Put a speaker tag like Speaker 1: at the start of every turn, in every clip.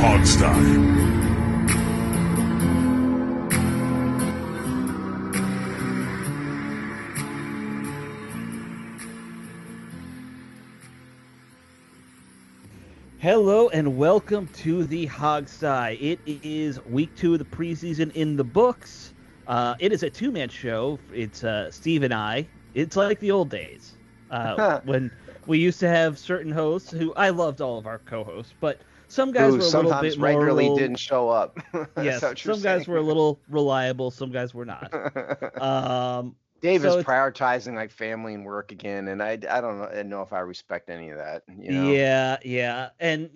Speaker 1: Hogstye.
Speaker 2: Hello and welcome to the Hogstye. It is week 2 of the preseason in the books. It is a two-man show. It's Steve and I. It's like the old days when we used to have certain hosts who I loved all of our co-hosts, but some guys
Speaker 3: Who
Speaker 2: were a little
Speaker 3: sometimes
Speaker 2: bit more
Speaker 3: regularly didn't show up. Is that
Speaker 2: yes,
Speaker 3: what you're
Speaker 2: some guys
Speaker 3: saying?
Speaker 2: were a little reliable, some guys were not.
Speaker 3: Dave is
Speaker 2: So it's
Speaker 3: prioritizing like family and work again, and I don't know if I respect any of that.
Speaker 2: yeah, and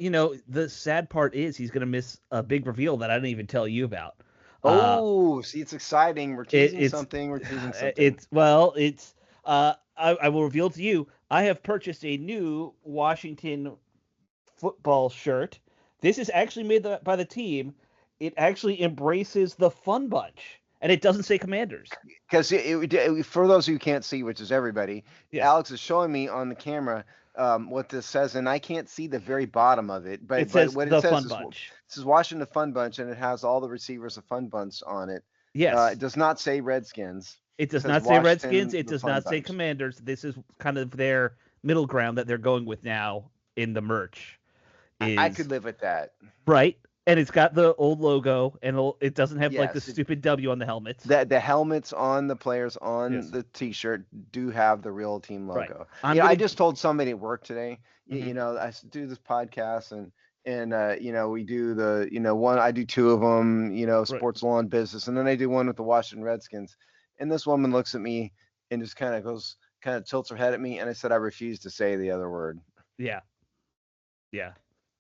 Speaker 2: the sad part is he's gonna miss a big reveal that I didn't even tell you about. Uh,
Speaker 3: Oh, see, it's exciting. We're
Speaker 2: It,
Speaker 3: teasing
Speaker 2: it's
Speaker 3: something. We're teasing something.
Speaker 2: I will reveal to you. I have purchased a new Washington football shirt. This is actually made by the team. It actually embraces the Fun Bunch, and it doesn't say Commanders.
Speaker 3: Because for those who can't see, which is everybody,
Speaker 2: Yes,
Speaker 3: Alex is showing me on the camera what this says, and I can't see the very bottom of it.
Speaker 2: it
Speaker 3: But
Speaker 2: says
Speaker 3: what it
Speaker 2: the
Speaker 3: says
Speaker 2: Fun
Speaker 3: is
Speaker 2: Bunch.
Speaker 3: this is Washington Fun Bunch, and it has all the receivers of Fun Bunch on it. It
Speaker 2: Yes,
Speaker 3: does not say Redskins.
Speaker 2: it
Speaker 3: It
Speaker 2: does
Speaker 3: says
Speaker 2: not say Redskins.
Speaker 3: Washington
Speaker 2: It
Speaker 3: the
Speaker 2: does
Speaker 3: Fun
Speaker 2: not say
Speaker 3: Bunch.
Speaker 2: Commanders. This is kind of their middle ground that they're going with now in the merch.
Speaker 3: I could
Speaker 2: Is
Speaker 3: live with that.
Speaker 2: right, and it's got the old logo, and it doesn't have like the
Speaker 3: Yes,
Speaker 2: stupid W on the helmets.
Speaker 3: the helmets on the players on
Speaker 2: Yes,
Speaker 3: the T-shirt do have the real team
Speaker 2: right.
Speaker 3: logo.
Speaker 2: I'm
Speaker 3: I
Speaker 2: gonna.
Speaker 3: just told somebody at work today.
Speaker 2: Mhm.
Speaker 3: Do this podcast and we do the one. I do two of them.
Speaker 2: Right.
Speaker 3: Sports law and business, and then I do one with the Washington Redskins. And this woman looks at me and just kind of tilts her head at me, and I said I refuse to say the other word.
Speaker 2: Yeah. Yeah.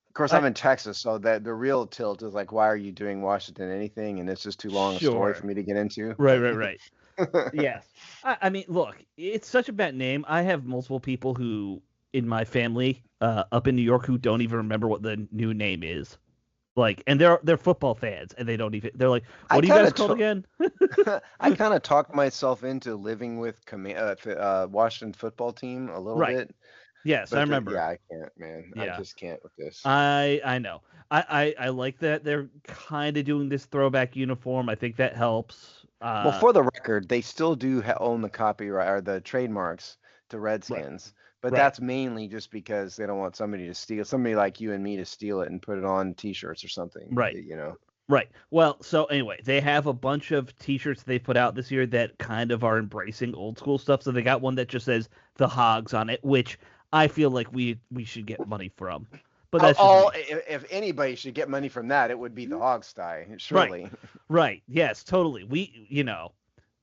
Speaker 3: Of course,
Speaker 2: I
Speaker 3: I'm in Texas, so that the real tilt is like, why are you doing Washington anything? And it's just too long a story
Speaker 2: sure.
Speaker 3: for me to get into.
Speaker 2: Right. Right. Right. Yes. I mean, look, it's such a bad name. I have multiple people who in my family up in New York who don't even remember what the new name is. Like, and they're football fans, and they don't even. They're like,
Speaker 3: I
Speaker 2: "What are you
Speaker 3: kind
Speaker 2: guys
Speaker 3: of
Speaker 2: called again?"
Speaker 3: I kind of talked myself into living with Washington football team a little
Speaker 2: Right.
Speaker 3: bit,
Speaker 2: Yes, I
Speaker 3: but
Speaker 2: remember.
Speaker 3: yeah, I can't, man. I
Speaker 2: Yeah.
Speaker 3: just can't with this.
Speaker 2: I know. I like that they're kind of doing this throwback uniform. I think that helps.
Speaker 3: Well, for the record, they still do own the copyright or the trademarks to
Speaker 2: Right.
Speaker 3: Redskins, but
Speaker 2: Right.
Speaker 3: that's mainly just because they don't want somebody like you and me to steal it and put it on T-shirts or something.
Speaker 2: Right. Right. Well, so anyway, they have a bunch of T-shirts they put out this year that kind of are embracing old school stuff. So they got one that just says the Hogs on it, which I feel like we should get money from. But that's just me.
Speaker 3: If anybody should get money from that, it would be the Hogstye,
Speaker 2: Right.
Speaker 3: surely.
Speaker 2: Right. Yes. Totally.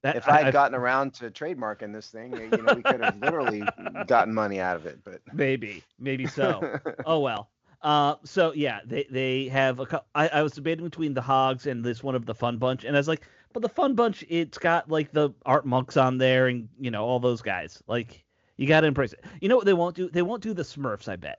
Speaker 2: That
Speaker 3: If I had gotten around to trademarking this thing, we could have literally gotten money out of it. But
Speaker 2: maybe so. Oh well. So yeah, they have I was debating between the Hogs and this one of the Fun Bunch, and I was like, but the Fun Bunch, it's got like the Art Monks on there, and all those guys. Like, you got to embrace it. You know what they won't do? They won't do the Smurfs. I bet.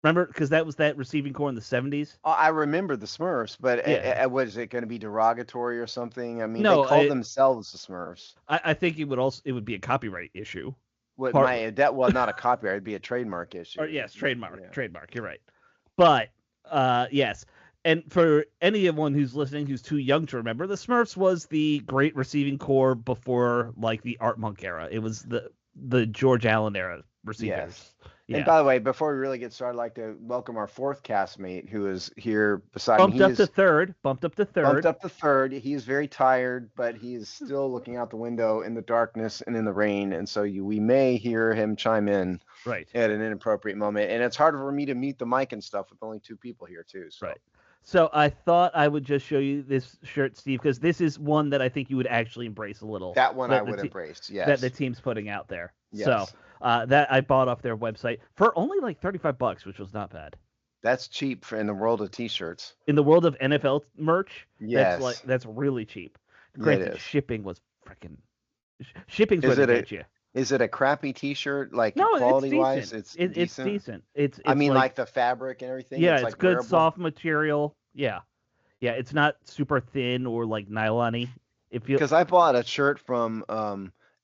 Speaker 2: Remember, because that was that receiving core in the '70s.
Speaker 3: I remember the Smurfs, but
Speaker 2: Yeah.
Speaker 3: was it going to be derogatory or something? I mean, they
Speaker 2: No,
Speaker 3: called themselves the Smurfs.
Speaker 2: I think it would be a copyright issue.
Speaker 3: What
Speaker 2: Partly.
Speaker 3: not a copyright, it'd be a trademark issue.
Speaker 2: Or yes, trademark.
Speaker 3: Yeah.
Speaker 2: Trademark. You're right. But yes. And for anyone who's listening who's too young to remember, the Smurfs was the great receiving core before like the Art Monk era. It was the George Allen era receivers.
Speaker 3: Yes.
Speaker 2: Yeah.
Speaker 3: And by the way, before we really get started, I'd like to welcome our fourth castmate who is here beside
Speaker 2: bumped
Speaker 3: me.
Speaker 2: Up to third. Bumped up to third.
Speaker 3: He is very tired, but he is still looking out the window in the darkness and in the rain, and so we may hear him chime in
Speaker 2: right
Speaker 3: at an inappropriate moment. And it's hard for me to mute the mic and stuff with only two people here too. So.
Speaker 2: Right. So I thought I would just show you this shirt, Steve, because this is one that I think you would actually embrace a little.
Speaker 3: That one I would embrace, yes.
Speaker 2: That the team's putting out there.
Speaker 3: Yes.
Speaker 2: So that I bought off their website for only like $35, which was not bad.
Speaker 3: That's cheap in the world of T-shirts.
Speaker 2: In the world of NFL merch,
Speaker 3: yes,
Speaker 2: that's really cheap.
Speaker 3: Granted,
Speaker 2: shipping was freaking shipping's what they get you.
Speaker 3: Is it a crappy T-shirt? Like
Speaker 2: no,
Speaker 3: quality-wise,
Speaker 2: it's decent. It's
Speaker 3: I mean, like the fabric and everything.
Speaker 2: Yeah, it's
Speaker 3: like
Speaker 2: good,
Speaker 3: wearable.
Speaker 2: soft material. Yeah, it's not super thin or like nylon-y.
Speaker 3: Because I bought a shirt from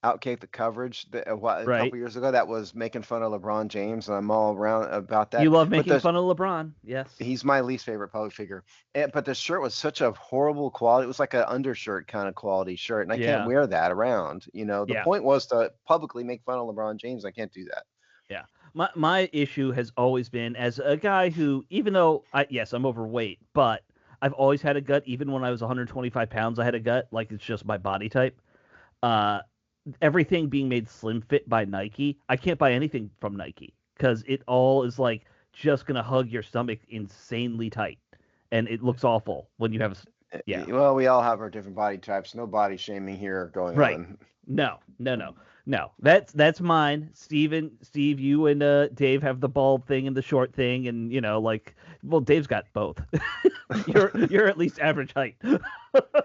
Speaker 3: outkick the coverage a
Speaker 2: Right.
Speaker 3: couple years ago that was making fun of LeBron James, and I'm all around about
Speaker 2: You
Speaker 3: that.
Speaker 2: love
Speaker 3: But
Speaker 2: making fun of LeBron. Yes.
Speaker 3: he's my least favorite public figure. But the shirt was such a horrible quality. It was like an undershirt kind of quality shirt, and I can't
Speaker 2: Yeah.
Speaker 3: wear that around. The
Speaker 2: Yeah.
Speaker 3: point was to publicly make fun of LeBron James. I can't do that.
Speaker 2: Yeah. My issue has always been as a guy who, even though yes, I'm overweight, but I've always had a gut. Even when I was 125 pounds, I had a gut. Like it's just my body type. Uh, Everything being made slim fit by Nike, I can't buy anything from Nike because it all is like just gonna hug your stomach insanely tight, and it looks awful when you have. Yeah.
Speaker 3: Well, we all have our different body types. No body shaming here going
Speaker 2: Right.
Speaker 3: on.
Speaker 2: No, no, no, no. That's mine. Steve, you and Dave have the bald thing and the short thing, and like, well, Dave's got both. You're at least average height.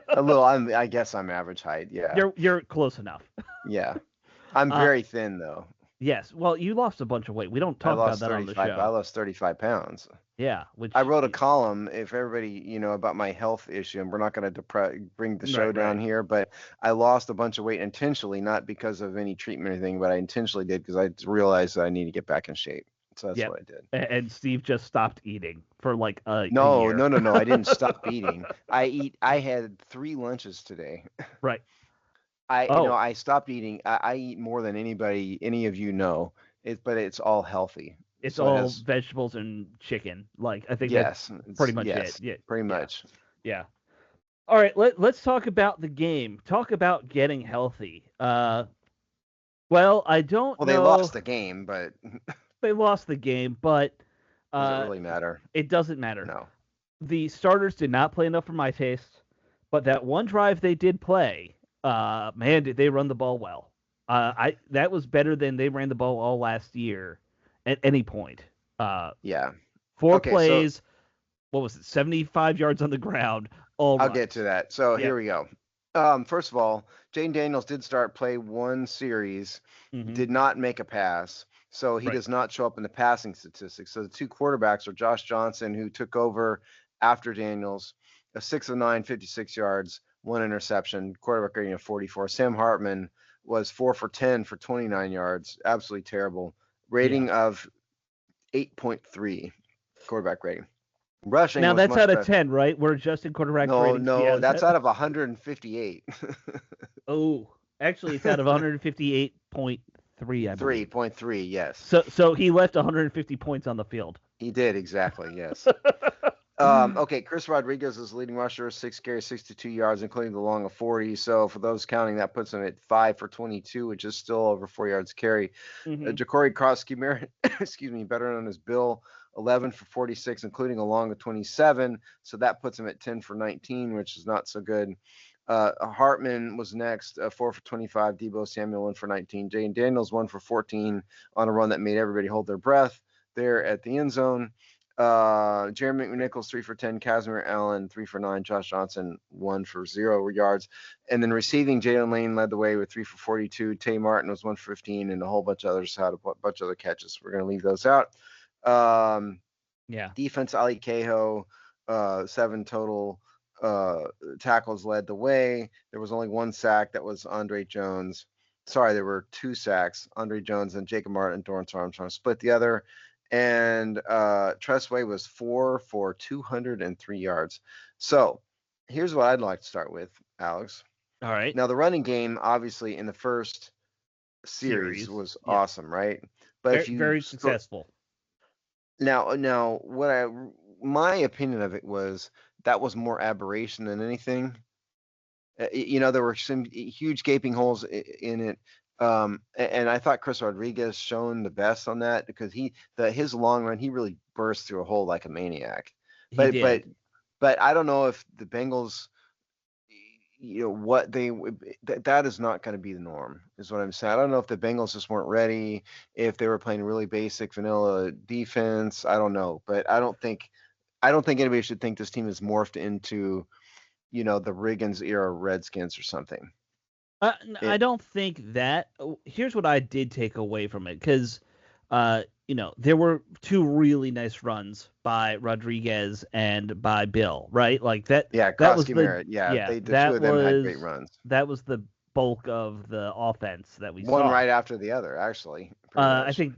Speaker 3: A little. I guess I'm average height. Yeah.
Speaker 2: You're close enough.
Speaker 3: Yeah. I'm very thin though.
Speaker 2: Yes. Well, you lost a bunch of weight. We don't
Speaker 3: I
Speaker 2: talk about
Speaker 3: lost
Speaker 2: that on the
Speaker 3: 35. I
Speaker 2: show.
Speaker 3: lost 35 pounds.
Speaker 2: Yeah. Which
Speaker 3: I wrote a column, if everybody, about my health issue, and we're not going to bring the show down here, but I lost a bunch of weight intentionally, not because of any treatment or anything, but I intentionally did because I realized that I need to get back in shape. So that's what I did.
Speaker 2: And Steve just stopped eating for like a
Speaker 3: No,
Speaker 2: year.
Speaker 3: no. I didn't stop eating. I had 3 lunches today.
Speaker 2: Right.
Speaker 3: I stopped eating. I eat more than any of you know. But it's all healthy.
Speaker 2: It's all vegetables and chicken. Like I think that's pretty much it. Yeah,
Speaker 3: pretty much.
Speaker 2: Yeah. All right, let's talk about the game. Talk about getting healthy. Well, I don't know.
Speaker 3: They lost the game, but
Speaker 2: they lost the game, but
Speaker 3: does it really matter?
Speaker 2: It doesn't matter.
Speaker 3: No.
Speaker 2: The starters did not play enough for my taste, but that one drive they did play, man, did they run the ball well. That was better than they ran the ball all last year at any point.
Speaker 3: Yeah.
Speaker 2: 4 plays, so, what was it, 75 yards on the ground, all
Speaker 3: I'll
Speaker 2: runs.
Speaker 3: get to that. So here we go. First of all, Jaden Daniels did play one series, did not make a pass, so he does not show up in the passing statistics. So the 2 quarterbacks are Josh Johnson, who took over after Daniels, a 6 of 9, 56 yards, 1 interception, quarterback rating of 44. Sam Hartman was 4 for 10 for 29 yards, absolutely terrible. Rating of 8.3, quarterback rating. Rushing.
Speaker 2: Now that's out of 10, right? We're adjusting quarterback rating.
Speaker 3: No, that's out of 158.
Speaker 2: Oh, actually, it's out of 158.3. I believe.
Speaker 3: 3.3, yes.
Speaker 2: So he left 150 points on the field.
Speaker 3: He did, exactly, yes. Okay, Chris Rodriguez is leading rusher, 6 carries, 62 yards, including the long of 40. So for those counting, that puts him at 5 for 22, which is still over 4 yards carry. Ja'Cory Krosky, excuse me, better known as Bill, 11 for 46, including a long of 27. So that puts him at 10 for 19, which is not so good. Hartman was next, 4 for 25. Debo Samuel, 1 for 19. Jaden Daniels, 1 for 14 on a run that made everybody hold their breath there at the end zone. Jeremy McNichols, 3 for 10. Casimir Allen, 3 for 9. Josh Johnson, 1 for 0 yards. And then receiving, Jalen Lane led the way with 3 for 42. Tay Martin was 1 for 15, and a whole bunch of others had a bunch of other catches. We're going to leave those out. Defense, Ali Cahoe, 7 total tackles led the way. There was only 1 sack. That was Andre Jones. Sorry, there were 2 sacks. Andre Jones and Jacob Martin and Dorrance Armstrong split the other. And Tressway was 4 for 203 yards. So here's what I'd like to start with, Alex.
Speaker 2: All right.
Speaker 3: Now, the running game, obviously, in the first series was awesome, right? But
Speaker 2: very successful.
Speaker 3: Now, my opinion of it was that was more aberration than anything. There were some huge gaping holes in it. And I thought Chris Rodriguez shone the best on that because his long run, he really burst through a hole like a maniac. But I don't know if the Bengals, that is not going to be the norm, is what I'm saying. I don't know if the Bengals just weren't ready, if they were playing really basic vanilla defense. I don't know, but I don't think anybody should think this team is morphed into, the Riggins era Redskins or something.
Speaker 2: I don't think that. Here's what I did take away from it, because, there were 2 really nice runs by Rodriguez and by Bill, right? Like that.
Speaker 3: Yeah,
Speaker 2: that was the
Speaker 3: Merritt. Yeah, the 2 of them had great runs.
Speaker 2: That was the bulk of the offense that we
Speaker 3: One
Speaker 2: saw.
Speaker 3: right after the other, actually. Pretty
Speaker 2: I
Speaker 3: much.
Speaker 2: think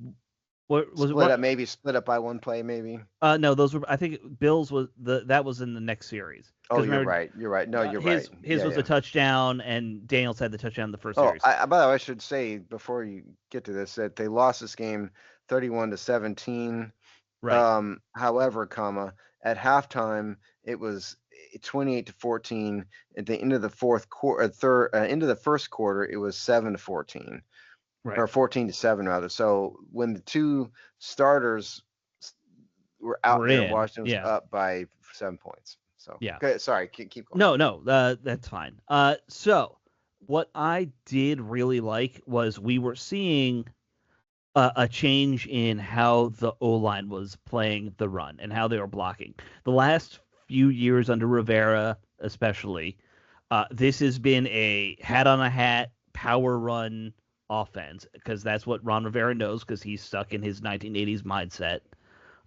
Speaker 2: what was
Speaker 3: Split
Speaker 2: it?
Speaker 3: up, maybe split up by one play, maybe.
Speaker 2: No, those were. I think Bills that was in the next series.
Speaker 3: Oh, you're
Speaker 2: remember,
Speaker 3: right. You're right. No, you're
Speaker 2: his
Speaker 3: right.
Speaker 2: his
Speaker 3: Yeah,
Speaker 2: was
Speaker 3: yeah.
Speaker 2: a touchdown, and Daniels had the touchdown in the first
Speaker 3: Oh,
Speaker 2: series.
Speaker 3: by the way, I should say before you get to this that they lost this game 31-17.
Speaker 2: Right.
Speaker 3: However, at halftime it was 28-14. At the end of the fourth quarter, into the first quarter, it was 7-14,
Speaker 2: Right.
Speaker 3: or 14-7 rather. So when the two starters were out there, Washington was up by 7 points. So
Speaker 2: yeah.
Speaker 3: Okay, sorry, keep going.
Speaker 2: No, that's fine. So what I did really like was we were seeing a change in how the O-line was playing the run and how they were blocking. The last few years under Rivera, especially, this has been a hat on a hat power run offense because that's what Ron Rivera knows because he's stuck in his 1980s mindset.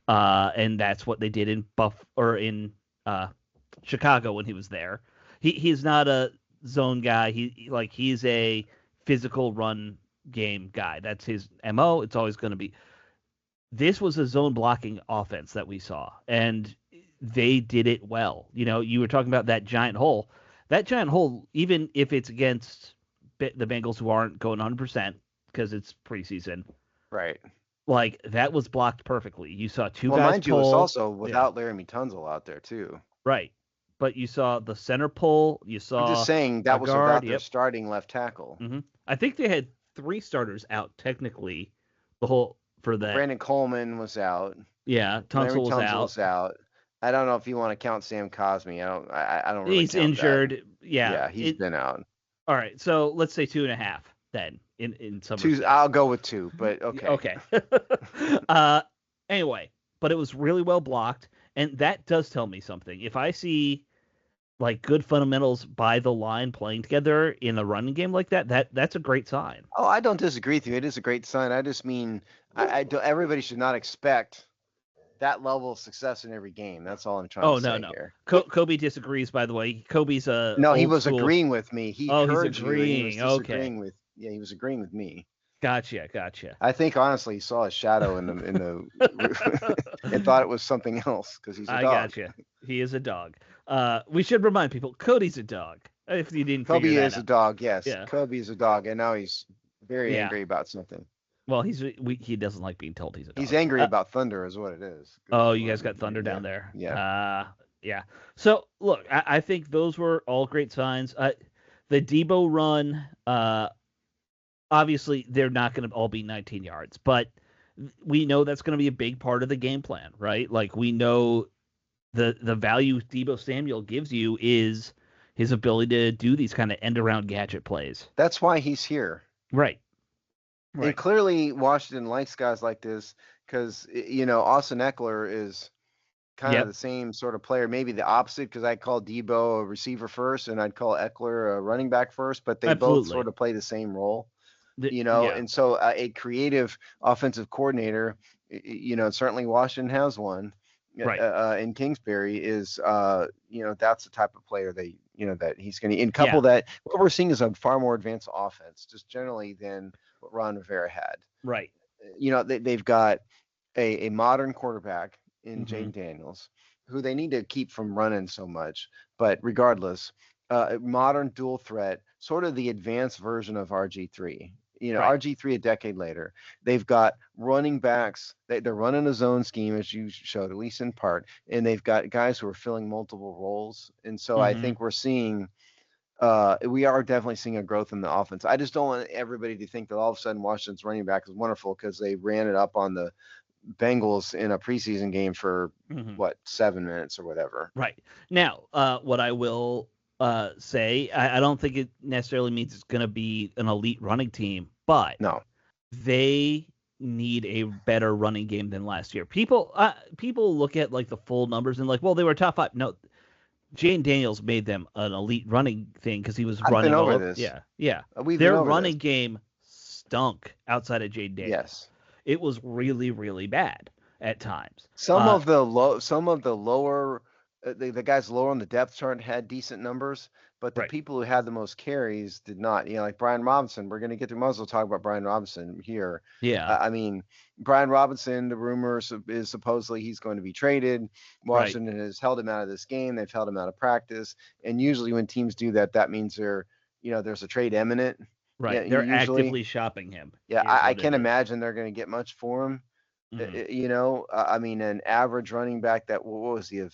Speaker 2: And that's what they did in Chicago when he was there. He's not a zone guy. He's a physical run game guy. That's his MO. It's always going to be. This was a zone blocking offense that we saw, and they did it well. You were talking about that giant hole. That giant hole, even if it's against the Bengals who aren't going 100% because it's preseason,
Speaker 3: right?
Speaker 2: Like that was blocked perfectly. You saw two guys.
Speaker 3: Well, mind you, it's also
Speaker 2: Yeah.
Speaker 3: without Laramie Tunzel out there too.
Speaker 2: Right. But you saw the center pull. You saw.
Speaker 3: I'm just saying that was
Speaker 2: guard,
Speaker 3: without their starting left tackle.
Speaker 2: Mm-hmm. I think they had 3 starters out technically. For that.
Speaker 3: Brandon Coleman was out.
Speaker 2: Yeah, Tunsil was
Speaker 3: out. I don't know if you want to count Sam Cosme. I don't really.
Speaker 2: He's injured.
Speaker 3: That.
Speaker 2: Yeah,
Speaker 3: he's been out.
Speaker 2: All right, so let's say 2.5 then. In some
Speaker 3: 2,
Speaker 2: respects.
Speaker 3: I'll go with 2, but okay.
Speaker 2: Okay. Anyway, but it was really well blocked, and that does tell me something. If I see like good fundamentals by the line playing together in a running game like that's a great sign.
Speaker 3: Oh, I don't disagree with you. It is a great sign. I just mean everybody should not expect that level of success in every game. That's all I'm trying to say here.
Speaker 2: Kobe disagrees, by the way. Kobe's a
Speaker 3: no. He was agreeing with me. He's agreeing.
Speaker 2: He
Speaker 3: was agreeing with me.
Speaker 2: Gotcha.
Speaker 3: I think honestly, he saw a shadow in the and thought it was something else because he's a dog. I
Speaker 2: gotcha. He is a dog. We should remind people, Cody's a dog. If you didn't,
Speaker 3: Kobe
Speaker 2: is
Speaker 3: a dog. Yes, yeah. Kobe is a dog, and now he's very angry about something.
Speaker 2: Well, he doesn't like being told he's a dog.
Speaker 3: He's angry about thunder, is what it is.
Speaker 2: Oh, you guys got thunder down there.
Speaker 3: Yeah.
Speaker 2: Yeah. So look, I think those were all great signs. The Debo run, obviously they're not going to all be 19 yards, but we know that's going to be a big part of the game plan, right? Like we know the value Debo Samuel gives you is his ability to do these kind of end around gadget plays.
Speaker 3: That's why he's here.
Speaker 2: Right.
Speaker 3: And clearly Washington likes guys like this because, Austin Eckler is kind of the same sort of player, maybe the opposite, because I call Debo a receiver first and I'd call Eckler a running back first, but they both sort of play the same role, and so a creative offensive coordinator, certainly Washington has one, in Kingsbury is, that's the type of player that he's going to, and couple that, what we're seeing is a far more advanced offense just generally than what Ron Rivera had.
Speaker 2: Right.
Speaker 3: They've got a modern quarterback in Jaden Daniels, who they need to keep from running so much. But regardless, modern dual threat, sort of the advanced version of RG3. RG3 a decade later. They've got running backs. They're running a zone scheme, as you showed, at least in part. And they've got guys who are filling multiple roles. And so I think we're seeing we are definitely seeing a growth in the offense. I just don't want everybody to think that all of a sudden Washington's running back is wonderful because they ran it up on the Bengals in a preseason game for 7 minutes or whatever.
Speaker 2: Right. Now, what I will say, I don't think it necessarily means it's going to be an elite running team, but they need a better running game than last year. People look at like the full numbers and like, well, they were top 5. No, Jane Daniels made them an elite running thing because he was running
Speaker 3: over this.
Speaker 2: Yeah. Their running game stunk outside of Jane Daniels.
Speaker 3: Yes.
Speaker 2: It was really, really bad at times.
Speaker 3: Some of the lower the guys lower on the depth chart had decent numbers, but the
Speaker 2: Right.
Speaker 3: people who had the most carries did not. Like Brian Robinson. We're going to get to muzzle talk about Brian Robinson here.
Speaker 2: Yeah.
Speaker 3: I mean, Brian Robinson. The rumors is supposedly he's going to be traded.
Speaker 2: Right.
Speaker 3: Washington has held him out of this game. They've held him out of practice, and usually when teams do that, that means there's a trade imminent. Yeah,
Speaker 2: Right. They're
Speaker 3: usually.
Speaker 2: actively shopping him.
Speaker 3: Yeah,
Speaker 2: Is
Speaker 3: I
Speaker 2: what it
Speaker 3: can't
Speaker 2: is.
Speaker 3: imagine they're going to get much for him.
Speaker 2: Mhm.
Speaker 3: I mean, an average running back that what was he, a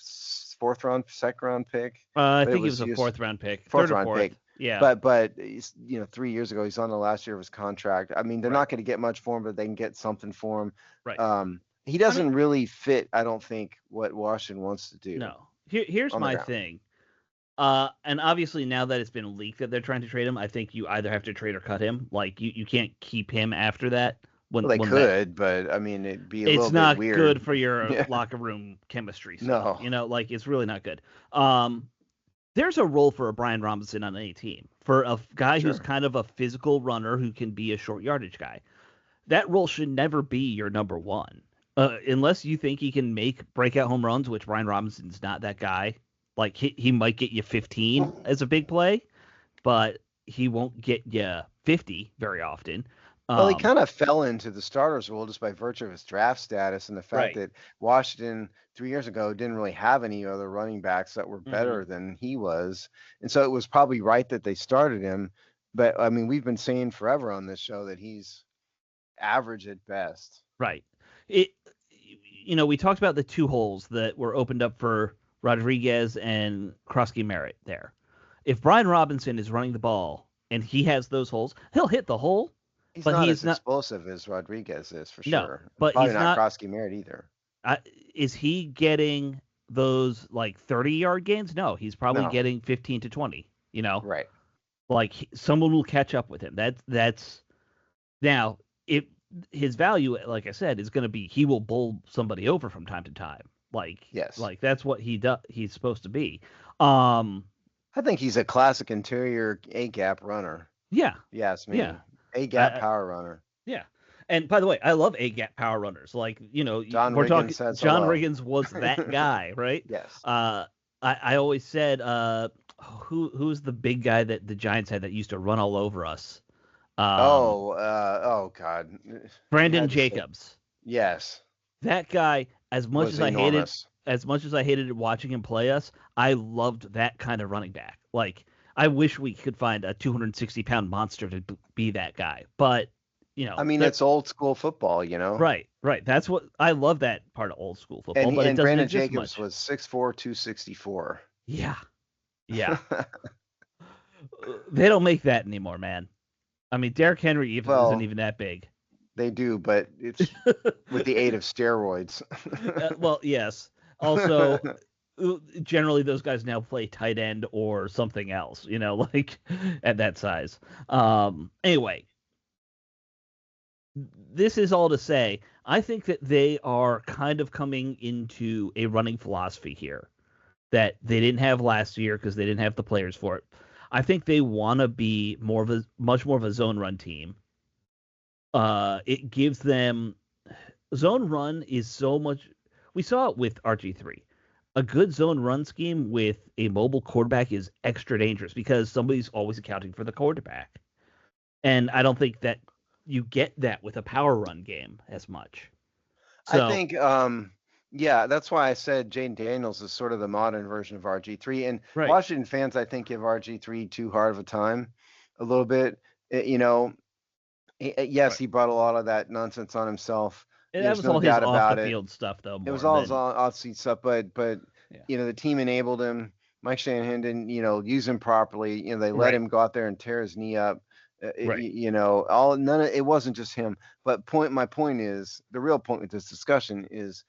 Speaker 3: fourth round, second round pick?
Speaker 2: I
Speaker 3: But it
Speaker 2: think it
Speaker 3: was
Speaker 2: was a
Speaker 3: just
Speaker 2: fourth round pick,
Speaker 3: fourth
Speaker 2: third or
Speaker 3: round
Speaker 2: fourth.
Speaker 3: pick.
Speaker 2: Yeah.
Speaker 3: But he's, 3 years ago he's on the last year of his contract. I mean, they're
Speaker 2: Right.
Speaker 3: not going to get much for him, but they can get something for him.
Speaker 2: Right.
Speaker 3: He
Speaker 2: I mean,
Speaker 3: doesn't really fit, I don't think, what Washington wants to do
Speaker 2: no. Here's
Speaker 3: on the
Speaker 2: my
Speaker 3: ground.
Speaker 2: thing. And obviously now that it's been leaked that they're trying to trade him, I think you either have to trade or cut him. Like you can't keep him after that.
Speaker 3: Well, they
Speaker 2: When that
Speaker 3: could, but I mean, it'd be a
Speaker 2: it's
Speaker 3: little bit
Speaker 2: not good
Speaker 3: weird.
Speaker 2: for your
Speaker 3: Yeah.
Speaker 2: locker room chemistry stuff.
Speaker 3: No.
Speaker 2: Like it's really not good. There's a role for a Brian Robinson on any team for a guy who's
Speaker 3: Sure.
Speaker 2: kind of a physical runner who can be a short yardage guy. That role should never be your number one, unless you think he can make breakout home runs, which Brian Robinson's not that guy. Like he might get you 15 as a big play, but he won't get you 50 very often.
Speaker 3: Well, he kind of fell into the starters role just by virtue of his draft status and the fact
Speaker 2: Right.
Speaker 3: that Washington 3 years ago didn't really have any other running backs that were
Speaker 2: Hmm.
Speaker 3: better than he was. And so it was probably right that they started him. But I mean, we've been saying forever on this show that he's average at best.
Speaker 2: Right. It. We talked about the two holes that were opened up for Rodriguez and Krosky Merritt there. If Brian Robinson is running the ball and he has those holes, he'll hit the hole,
Speaker 3: He's
Speaker 2: but
Speaker 3: not
Speaker 2: he's
Speaker 3: as
Speaker 2: not.
Speaker 3: explosive as Rodriguez is for
Speaker 2: No,
Speaker 3: sure.
Speaker 2: but
Speaker 3: Probably
Speaker 2: he's
Speaker 3: not
Speaker 2: not.
Speaker 3: Krosky Merritt either.
Speaker 2: Is he getting those like 30-yard gains? No, he's probably
Speaker 3: No.
Speaker 2: getting 15 to 20.
Speaker 3: Right.
Speaker 2: Like someone will catch up with him. That's now if his value, like I said, is going to be he will bowl somebody over from time to time.
Speaker 3: Yes.
Speaker 2: Like that's what he does. He's supposed to be. Um,
Speaker 3: I think he's a classic interior A gap runner.
Speaker 2: yeah,
Speaker 3: Yes, me.
Speaker 2: yeah,
Speaker 3: A gap power runner.
Speaker 2: yeah. And by the way, I love A gap power runners. Like
Speaker 3: John
Speaker 2: we're
Speaker 3: Riggins
Speaker 2: talking.
Speaker 3: says
Speaker 2: John
Speaker 3: hello.
Speaker 2: Riggins was that guy, right?
Speaker 3: Yes.
Speaker 2: I always said, who's the big guy that the Giants had that used to run all over us?
Speaker 3: Oh God.
Speaker 2: Brandon Jacobs.
Speaker 3: Yes.
Speaker 2: That guy, as much
Speaker 3: Was
Speaker 2: as I hated,
Speaker 3: enormous.
Speaker 2: watching him play us, I loved that kind of running back. Like I wish we could find a 260-pound monster to be that guy, but
Speaker 3: I mean, it's old school football,
Speaker 2: Right. That's what I love, that part of old school football, but it
Speaker 3: And
Speaker 2: doesn't
Speaker 3: Brandon
Speaker 2: exist
Speaker 3: Jacobs
Speaker 2: much.
Speaker 3: was 6'4", 264.
Speaker 2: Yeah. They don't make that anymore, man. I mean, Derrick Henry isn't even that big.
Speaker 3: They do, but it's with the aid of steroids.
Speaker 2: Well, yes. Also, generally those guys now play tight end or something else, like at that size. Anyway, this is all to say, I think that they are kind of coming into a running philosophy here that they didn't have last year because they didn't have the players for it. I think they want to be much more of a zone run team. It gives them zone run is so much. We saw it with RG3. A good zone run scheme with a mobile quarterback is extra dangerous because somebody's always accounting for the quarterback. And I don't think that you get that with a power run game as much. So,
Speaker 3: I think, that's why I said Jaden Daniels is sort of the modern version of RG3. And
Speaker 2: right.
Speaker 3: Washington fans, I think, give RG3 too hard of a time a little bit. Yes, he brought a lot of that nonsense on himself.
Speaker 2: That was all his off the field stuff, though.
Speaker 3: It was all his off-seat stuff, but the team enabled him. Mike Shanahan didn't, use him properly. They let him go out there and tear his knee up. It wasn't just him. But my point is, the real point with this discussion is,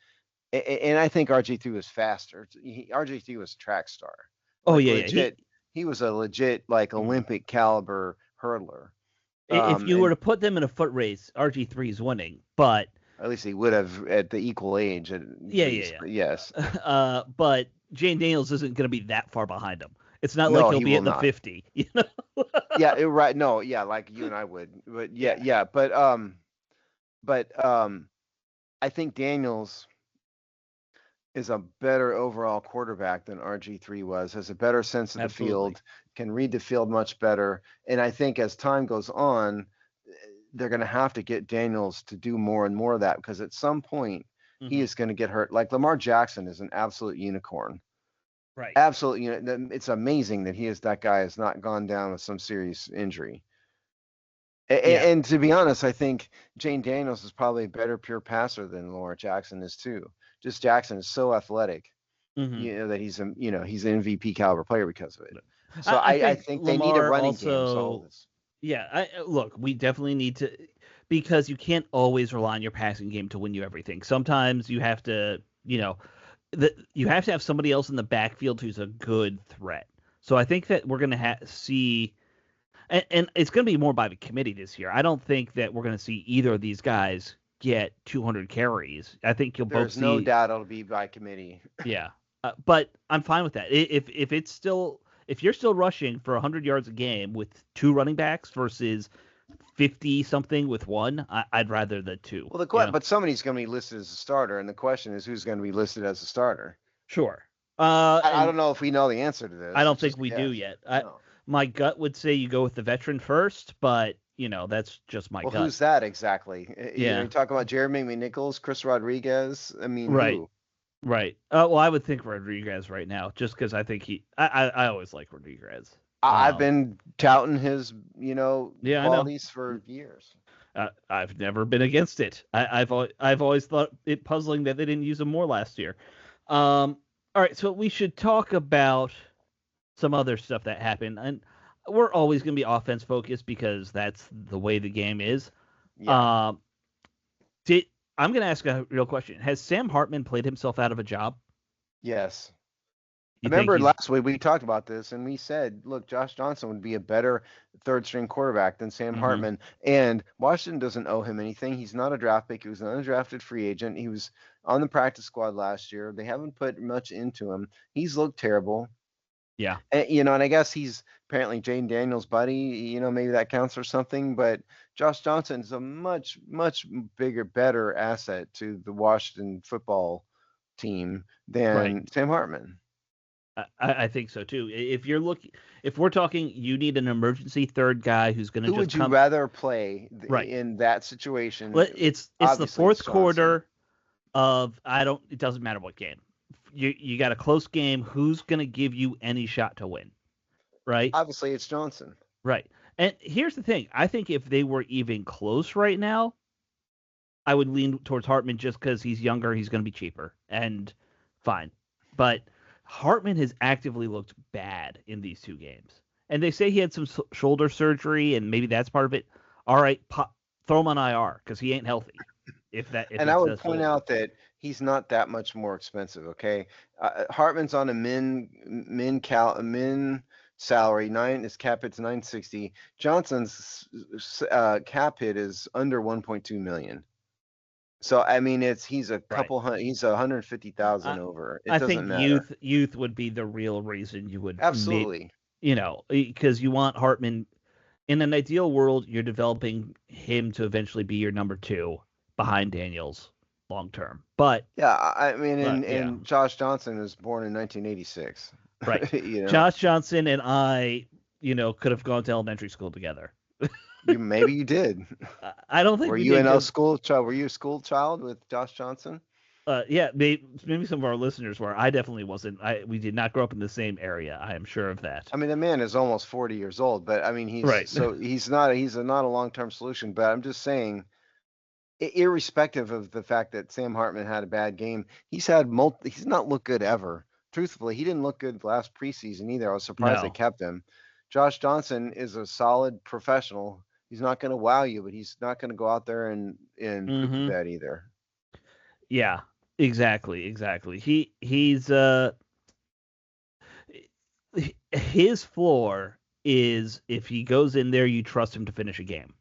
Speaker 3: and I think RG3 was faster. RG3 was a track star. Legit. He was a legit Olympic caliber hurdler.
Speaker 2: If you were to put them in a foot race, RG3 is winning, but
Speaker 3: at least he would have at the equal age. Yes.
Speaker 2: But Jane Daniels isn't going to be that far behind him. It's not like he'll be at the 50.
Speaker 3: Right. No, like you and I would. But but I think Daniels is a better overall quarterback than RG3 was, has a better sense of the
Speaker 2: Absolutely.
Speaker 3: field, can read the field much better. And I think as time goes on, they're going to have to get Daniels to do more and more of that because at some point he
Speaker 2: Hmm.
Speaker 3: is going to get hurt. Like Lamar Jackson is an absolute unicorn.
Speaker 2: Right.
Speaker 3: Absolutely, it's amazing that that guy has not gone down with some serious injury.
Speaker 2: Yeah.
Speaker 3: And to be honest, I think Jane Daniels is probably a better pure passer than Lamar Jackson is too. Just Jackson is so athletic,
Speaker 2: Hmm.
Speaker 3: that he's an MVP caliber player because of it. So
Speaker 2: I
Speaker 3: I
Speaker 2: think
Speaker 3: think they need a
Speaker 2: Lamar
Speaker 3: running game. Is all
Speaker 2: also.
Speaker 3: this.
Speaker 2: Yeah. Look, we definitely need to, because you can't always rely on your passing game to win you everything. Sometimes you have to, you have to have somebody else in the backfield who's a good threat. So I think that we're going to see, and it's going to be more by the committee this year. I don't think that we're going to see either of these guys get 200 carries. I think you'll both
Speaker 3: There's no
Speaker 2: see,
Speaker 3: doubt it'll be by committee.
Speaker 2: yeah. But I'm fine with that. If it's still, if you're still rushing for 100 yards a game with two running backs versus 50 something with one, I'd rather the two.
Speaker 3: Well,
Speaker 2: You know,
Speaker 3: but somebody's going to be listed as a starter, and the question is who's going to be listed as a starter.
Speaker 2: sure.
Speaker 3: I
Speaker 2: And
Speaker 3: don't know if we know the answer to
Speaker 2: I
Speaker 3: this.
Speaker 2: don't
Speaker 3: It's
Speaker 2: think
Speaker 3: just a
Speaker 2: we do
Speaker 3: guess.
Speaker 2: yet.
Speaker 3: No.
Speaker 2: My gut would say you go with the veteran first, but that's just my
Speaker 3: Well,
Speaker 2: gut.
Speaker 3: who's that exactly?
Speaker 2: Yeah.
Speaker 3: You talk about Jeremy McNichols, Chris Rodriguez. I mean,
Speaker 2: Right.
Speaker 3: who?
Speaker 2: Right. Well, I would think Rodriguez right now, just because I think I always like Rodriguez.
Speaker 3: I've been touting his,
Speaker 2: Yeah, I know.
Speaker 3: qualities for years.
Speaker 2: I've never been against it. I've always thought it puzzling that they didn't use him more last year. All right, so we should talk about some other stuff that happened, and we're always going to be offense focused because that's the way the game is.
Speaker 3: Yeah.
Speaker 2: Um, did I'm going to ask a real question: Has Sam Hartman played himself out of a job?
Speaker 3: Yes. I
Speaker 2: You think
Speaker 3: remember
Speaker 2: he's
Speaker 3: last week we talked about this and we said, look, Josh Johnson would be a better third string quarterback than Sam
Speaker 2: hmm
Speaker 3: Hartman. And Washington doesn't owe him anything. He's not a draft pick. He was an undrafted free agent. He was on the practice squad last year. They haven't put much into him. He's looked terrible.
Speaker 2: yeah,
Speaker 3: And I guess he's apparently Jane Daniels' buddy. Maybe that counts for something. But Josh Johnson's a much, much bigger, better asset to the Washington football team
Speaker 2: right.
Speaker 3: than Sam Hartman.
Speaker 2: I think so too. If we're talking, you need an emergency third guy who's going to
Speaker 3: Who
Speaker 2: just
Speaker 3: would you
Speaker 2: come.
Speaker 3: rather play
Speaker 2: Right.
Speaker 3: in that situation?
Speaker 2: It's the
Speaker 3: Obviously, it's
Speaker 2: fourth
Speaker 3: Johnson.
Speaker 2: quarter of I don't. It doesn't matter what game. You got a close game. Who's going to give you any shot to win? Right.
Speaker 3: Obviously, it's Johnson.
Speaker 2: Right. And here's the thing. I think if they were even close right now, I would lean towards Hartman just because he's younger. He's going to be cheaper and fine. But Hartman has actively looked bad in these two games. And they say he had some shoulder surgery, and maybe that's part of it. All right, throw him on IR because he ain't healthy. If
Speaker 3: And I
Speaker 2: it's
Speaker 3: would
Speaker 2: a
Speaker 3: point
Speaker 2: shoulder.
Speaker 3: out that he's not that much more expensive. Okay, Hartman's on a min salary his cap hit's 960. Johnson's cap hit is under 1.2 million. So I mean, he's a
Speaker 2: Right.
Speaker 3: couple hundred, he's 150,000
Speaker 2: I,
Speaker 3: over. It
Speaker 2: I
Speaker 3: doesn't
Speaker 2: think
Speaker 3: matter.
Speaker 2: youth would be the real reason you would
Speaker 3: Absolutely.
Speaker 2: because you want Hartman in an ideal world, you're developing him to eventually be your number two behind Daniels long term.
Speaker 3: Yeah, I mean,
Speaker 2: But yeah,
Speaker 3: and Josh Johnson was born in 1986.
Speaker 2: right.
Speaker 3: you know,
Speaker 2: Josh Johnson and I, could have gone to elementary school together.
Speaker 3: maybe you did.
Speaker 2: I don't think
Speaker 3: Were
Speaker 2: we
Speaker 3: you
Speaker 2: did
Speaker 3: in a
Speaker 2: because,
Speaker 3: school child? Were you a school child with Josh Johnson?
Speaker 2: yeah, maybe some of our listeners were. I definitely wasn't. We did not grow up in the same area. I am sure of that.
Speaker 3: I mean, the man is almost 40 years old, but I mean,
Speaker 2: Right.
Speaker 3: he's not a long-term solution. But I'm just saying, irrespective of the fact that Sam Hartman had a bad game, he's not looked good ever. Truthfully, he didn't look good last preseason either. I was surprised they
Speaker 2: No.
Speaker 3: kept him. Josh Johnson is a solid professional. He's not going to wow you, but he's not going to go out there and poop the
Speaker 2: Mm-hmm.
Speaker 3: bed either.
Speaker 2: Yeah. Exactly. His floor is if he goes in there, you trust him to finish a game.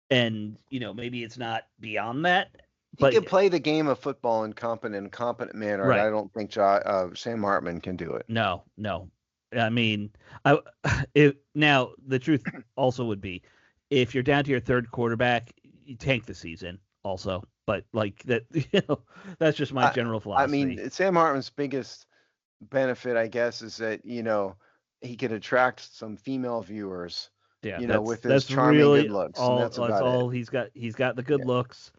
Speaker 2: And maybe it's not beyond that,
Speaker 3: He
Speaker 2: but
Speaker 3: can play the game of football in competent manner, and
Speaker 2: right.
Speaker 3: I don't think Sam Hartman can do it.
Speaker 2: No. I mean, now the truth also would be if you're down to your third quarterback, you tank the season also. but like that, that's just my general
Speaker 3: I
Speaker 2: philosophy.
Speaker 3: mean, Sam Hartman's biggest benefit, I guess, is that he could attract some female viewers,
Speaker 2: Yeah,
Speaker 3: with his
Speaker 2: that's
Speaker 3: charming good
Speaker 2: really
Speaker 3: looks, and
Speaker 2: all.
Speaker 3: that's
Speaker 2: That's
Speaker 3: about it.
Speaker 2: all he's got. He's got the good
Speaker 3: Yeah,
Speaker 2: looks.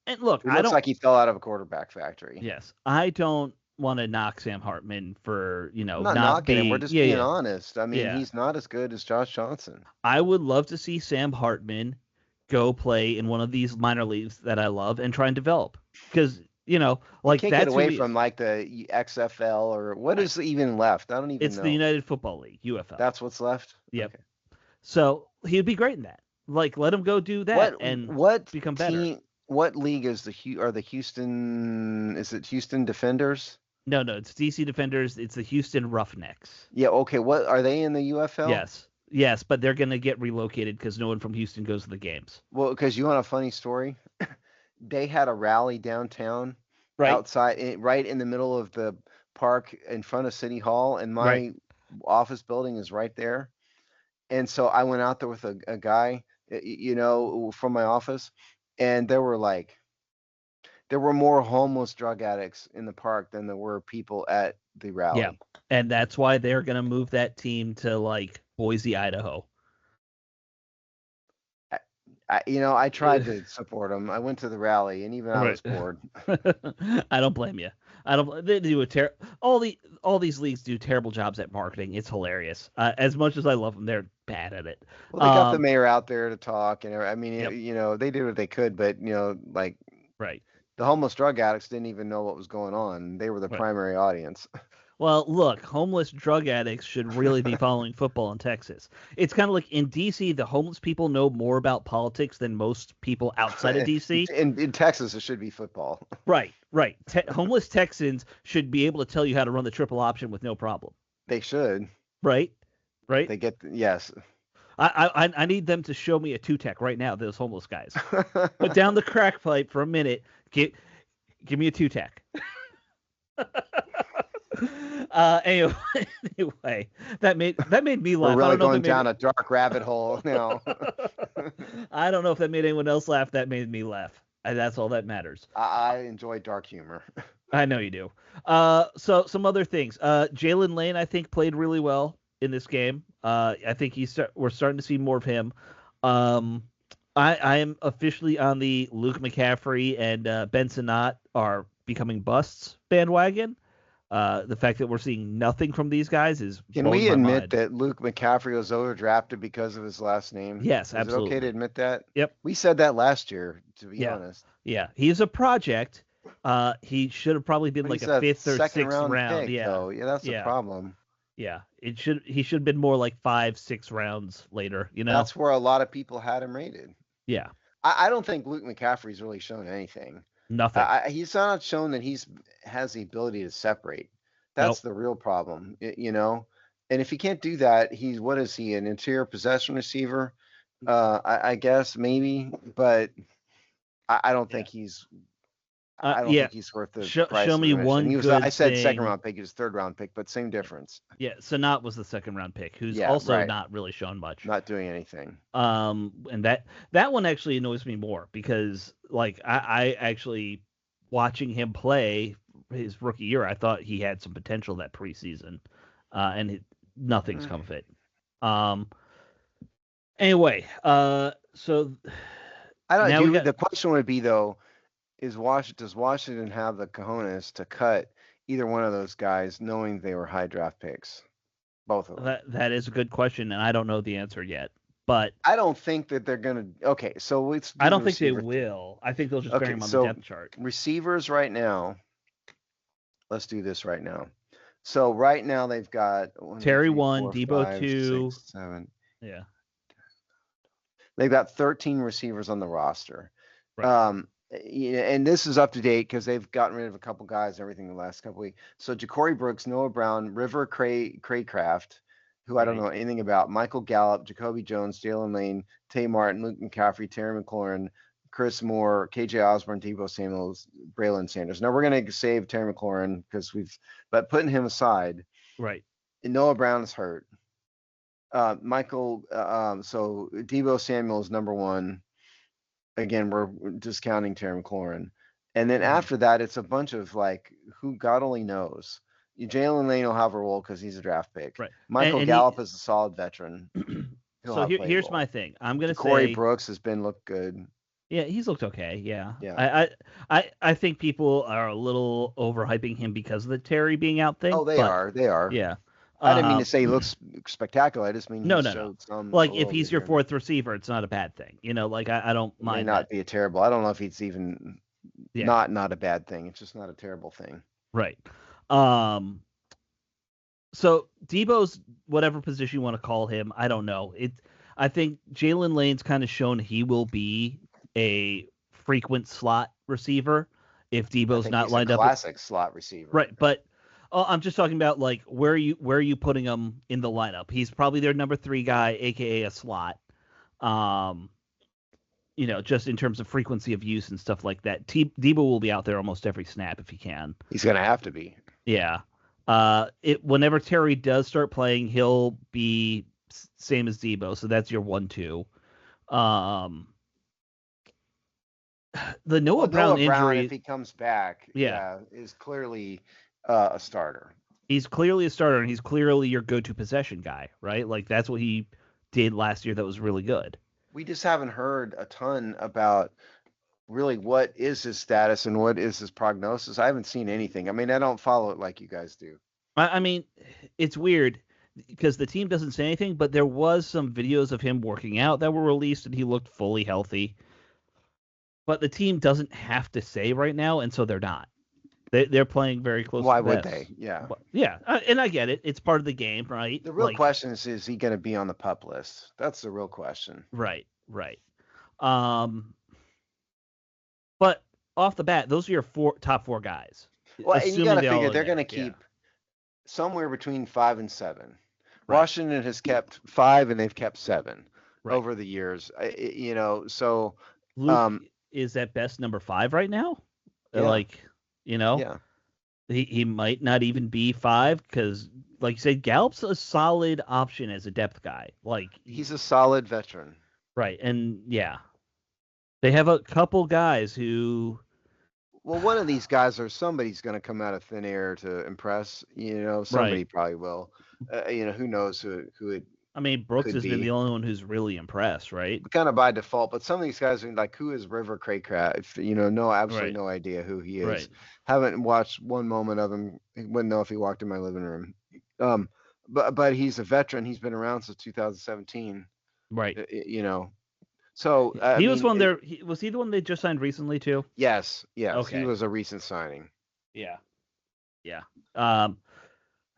Speaker 2: And look,
Speaker 3: he
Speaker 2: I
Speaker 3: looks
Speaker 2: don't.
Speaker 3: like he fell out of a quarterback factory.
Speaker 2: Yes, I don't want to knock Sam Hartman for
Speaker 3: I'm not
Speaker 2: not
Speaker 3: knocking him. We're
Speaker 2: being.
Speaker 3: just
Speaker 2: Yeah,
Speaker 3: being
Speaker 2: yeah,
Speaker 3: honest. I mean,
Speaker 2: yeah.
Speaker 3: he's not as good as Josh Johnson.
Speaker 2: I would love to see Sam Hartman go play in one of these minor leagues that I love and try and develop because
Speaker 3: You
Speaker 2: like
Speaker 3: can't get
Speaker 2: that's who
Speaker 3: away
Speaker 2: he
Speaker 3: from
Speaker 2: is.
Speaker 3: like the XFL or what
Speaker 2: Right.
Speaker 3: is even left? I don't even
Speaker 2: It's the
Speaker 3: know.
Speaker 2: United Football League (UFL).
Speaker 3: That's what's left.
Speaker 2: Yep.
Speaker 3: Okay.
Speaker 2: So he'd be great in that. Like, let him go do
Speaker 3: What
Speaker 2: that and
Speaker 3: what
Speaker 2: become better.
Speaker 3: team? What league is are the Houston? Is it Houston Defenders?
Speaker 2: No, no, it's DC Defenders. It's the Houston Roughnecks.
Speaker 3: Yeah. Okay. What are they in the UFL?
Speaker 2: Yes, yes, but they're gonna get relocated because no one from Houston goes to the games.
Speaker 3: Well, because you want a funny story? They had a rally downtown,
Speaker 2: Right,
Speaker 3: outside, right in the middle of the park in front of City Hall, and
Speaker 2: right.
Speaker 3: my office building is right there. And so I went out there with a guy, from my office, and there were more homeless drug addicts in the park than there were people at the
Speaker 2: Yeah,
Speaker 3: rally.
Speaker 2: and that's why they're gonna move that team to like Boise, Idaho.
Speaker 3: I tried to support them. I went to the rally, and even I
Speaker 2: Right.
Speaker 3: was bored.
Speaker 2: I don't blame you. I don't. They do all these leagues do terrible jobs at marketing. It's hilarious. As much as I love them, they're bad at it.
Speaker 3: Well, they got the mayor out there to talk, and I mean,
Speaker 2: Yep.
Speaker 3: they did what they could, but like
Speaker 2: Right.
Speaker 3: the homeless drug addicts didn't even know what was going on. They were the
Speaker 2: Right.
Speaker 3: primary audience.
Speaker 2: Well, look, homeless drug addicts should really be following football in Texas. It's kind of like in DC, the homeless people know more about politics than most people outside of DC.
Speaker 3: In Texas, it should be football.
Speaker 2: Right, right. Homeless Texans should be able to tell you how to run the triple option with no problem.
Speaker 3: They should.
Speaker 2: Right, right.
Speaker 3: They get yes.
Speaker 2: I need them to show me a two-tech right now. Those homeless guys. Put down the crack pipe for a minute. Give me a two-tech. Anyway, that made me laugh.
Speaker 3: We're really
Speaker 2: I don't know
Speaker 3: going
Speaker 2: if it
Speaker 3: down a dark rabbit hole now.
Speaker 2: I don't know if that made anyone else laugh. That made me laugh. And that's all that matters.
Speaker 3: I enjoy dark humor.
Speaker 2: I know you do. So some other things. Jalen Lane, I think, played really well in this game. I think we're starting to see more of him. I am officially on the Luke McCaffrey and Benson Knott are becoming busts bandwagon. The fact that we're seeing nothing from these guys is
Speaker 3: Can we
Speaker 2: blowing my
Speaker 3: admit
Speaker 2: mind.
Speaker 3: that Luke McCaffrey was overdrafted because of his last name?
Speaker 2: Yes,
Speaker 3: Is it
Speaker 2: absolutely.
Speaker 3: okay to admit that?
Speaker 2: Yep.
Speaker 3: We said that last year, to be
Speaker 2: Yeah.
Speaker 3: honest.
Speaker 2: Yeah, he's a project. He should have probably been
Speaker 3: But
Speaker 2: like
Speaker 3: he's
Speaker 2: a fifth or
Speaker 3: second
Speaker 2: sixth round.
Speaker 3: pick,
Speaker 2: Yeah,
Speaker 3: though. Yeah, that's the
Speaker 2: yeah,
Speaker 3: problem.
Speaker 2: yeah. He should have been more like 5, 6 rounds later.
Speaker 3: That's where a lot of people had him rated.
Speaker 2: Yeah,
Speaker 3: I don't think Luke McCaffrey's really shown anything.
Speaker 2: nothing.
Speaker 3: He's not shown that has the ability to separate. That's the real problem, And if he can't do that, what is he, an interior possession receiver? I guess maybe, but I don't think he's. I don't think he's worth the price.
Speaker 2: Show
Speaker 3: of
Speaker 2: me
Speaker 3: admission.
Speaker 2: one
Speaker 3: He was.
Speaker 2: good
Speaker 3: I said
Speaker 2: thing.
Speaker 3: second round pick. He was third round pick, but same difference.
Speaker 2: Yeah, Sanat was the second round pick, who's
Speaker 3: Yeah,
Speaker 2: also
Speaker 3: right.
Speaker 2: not really shown much.
Speaker 3: Not doing anything.
Speaker 2: And that one actually annoys me more because like I actually watching him play his rookie year, I thought he had some potential that preseason, and nothing's come of it. Anyway, so
Speaker 3: I don't.
Speaker 2: now
Speaker 3: The question would be though, does Washington have the cojones to cut either one of those guys, knowing they were high draft picks? Both of them.
Speaker 2: that is a good question, and I don't know the answer yet. But
Speaker 3: I don't think that they're gonna. Okay, so
Speaker 2: I don't think they will. I think they'll just bury him on the depth chart.
Speaker 3: Receivers right now. Let's do this right now. So right now they've got
Speaker 2: Terry
Speaker 3: 1, 2, 3, 4,
Speaker 2: Debo
Speaker 3: 5,
Speaker 2: 2.
Speaker 3: 6, 7.
Speaker 2: Yeah.
Speaker 3: They've got 13 receivers on the roster.
Speaker 2: Right.
Speaker 3: And this is up to date because they've gotten rid of a couple guys and everything the last couple weeks. So Ja'Cory Brooks, Noah Brown, River Craycraft, who I don't know anything about, Michael Gallup, Jacoby Jones, Jalen Lane, Tay Martin, Luke McCaffrey, Terry McLaurin, Chris Moore, KJ Osborne, Debo Samuels, Braylon Sanders. Now we're going to save Terry McLaurin but putting him aside,
Speaker 2: right.
Speaker 3: And Noah Brown is hurt. So Debo Samuel is number one. again, we're discounting Terry McLaurin. And then after that, it's a bunch of like who God only knows. Jalen Lane will have a role because he's a draft pick.
Speaker 2: Right.
Speaker 3: Michael
Speaker 2: And
Speaker 3: Gallup is a solid veteran. He'll
Speaker 2: so
Speaker 3: have a
Speaker 2: here's
Speaker 3: role.
Speaker 2: my thing. I'm gonna
Speaker 3: Corey
Speaker 2: say,
Speaker 3: Brooks has been looked good.
Speaker 2: yeah, he's looked okay. Yeah.
Speaker 3: Yeah.
Speaker 2: I think people are a little overhyping him because of the Terry being out thing.
Speaker 3: Oh, they
Speaker 2: But
Speaker 3: are. They are.
Speaker 2: yeah.
Speaker 3: I didn't mean to
Speaker 2: Um,
Speaker 3: say he looks spectacular. I just mean he
Speaker 2: no.
Speaker 3: showed some a
Speaker 2: Like if
Speaker 3: little
Speaker 2: he's
Speaker 3: bit
Speaker 2: your
Speaker 3: here and there.
Speaker 2: fourth receiver, it's not a bad thing. Like I don't
Speaker 3: It may
Speaker 2: mind
Speaker 3: not
Speaker 2: that.
Speaker 3: be a terrible. I don't know if it's even
Speaker 2: Yeah.
Speaker 3: not a bad thing. It's just not a terrible thing.
Speaker 2: Right. Um. So Debo's whatever position you want to call him, I don't know. I think Jalen Lane's kind of shown he will be a frequent slot receiver if
Speaker 3: I
Speaker 2: Debo's
Speaker 3: think
Speaker 2: not
Speaker 3: he's a
Speaker 2: lined up.
Speaker 3: classic slot receiver.
Speaker 2: Right, but I'm just talking about like where are you putting him in the lineup? He's probably their number 3 guy, aka a slot. Um, just in terms of frequency of use and stuff like that. Debo will be out there almost every snap if he can.
Speaker 3: He's gonna have to be.
Speaker 2: Yeah. Whenever Terry does start playing, he'll be same as Debo, so that's your 1-2. The Noah Brown injury,
Speaker 3: if he comes back,
Speaker 2: yeah,
Speaker 3: is clearly a starter.
Speaker 2: he's clearly a starter, and he's clearly your go-to possession guy, right? Like that's what he did last year that was really good.
Speaker 3: We just haven't heard a ton about really what is his status and what is his prognosis. I haven't seen anything. I mean, I don't follow it like you guys do.
Speaker 2: I mean, it's weird because the team doesn't say anything, but there was some videos of him working out that were released, and he looked fully healthy. But the team doesn't have to say right now, and so they're not. They're playing very close.
Speaker 3: Why
Speaker 2: to
Speaker 3: would
Speaker 2: this.
Speaker 3: they? Yeah.
Speaker 2: Yeah, and I get it. It's part of the game, right?
Speaker 3: The real question is he going to be on the PUP list? That's the real question.
Speaker 2: Right. But off the bat, those are your top 4 guys.
Speaker 3: Well, and you got to figure they're going to keep somewhere between 5 and 7. Right. Washington has kept 5 and they've kept 7 over the years. So
Speaker 2: Luke is at best number 5 right now.
Speaker 3: Yeah.
Speaker 2: He might not even be 5 because, like you said, Gallup's a solid option as a depth guy. Like
Speaker 3: he's a solid veteran.
Speaker 2: Right, and yeah, they have a couple guys who.
Speaker 3: Well, one of these guys or somebody's going to come out of thin air to impress. Somebody probably will. Who knows who it.
Speaker 2: I mean, Brooks has been the only one who's really impressed, right?
Speaker 3: Kind of by default, but some of these guys are like, who is River Craycraft? Absolutely no idea who he is.
Speaker 2: Right.
Speaker 3: Haven't watched one moment of him. Wouldn't know if he walked in my living room. But he's a veteran. He's been around since 2017.
Speaker 2: Right.
Speaker 3: So
Speaker 2: he was one there. Was he the one they just signed recently too?
Speaker 3: Yes.
Speaker 2: Okay.
Speaker 3: He was a recent signing.
Speaker 2: Yeah.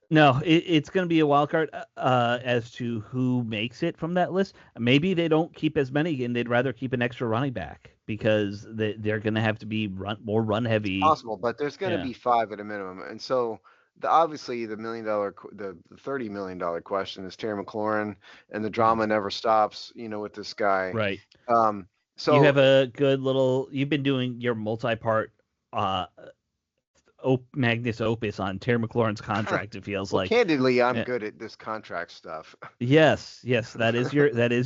Speaker 2: No, it's going to be a wild card as to who makes it from that list. Maybe they don't keep as many, and they'd rather keep an extra running back because they're going to have to be more run heavy.
Speaker 3: It's possible, but there's going to be 5 at a minimum, and so obviously the $30 million question is Terry McLaurin, and the drama never stops. With this guy,
Speaker 2: right?
Speaker 3: So
Speaker 2: you have a good little. You've been doing your multi-part. Magnus Opus on Terry McLaurin's contract. It feels like.
Speaker 3: Candidly, I'm good at this contract stuff.
Speaker 2: Yes, that is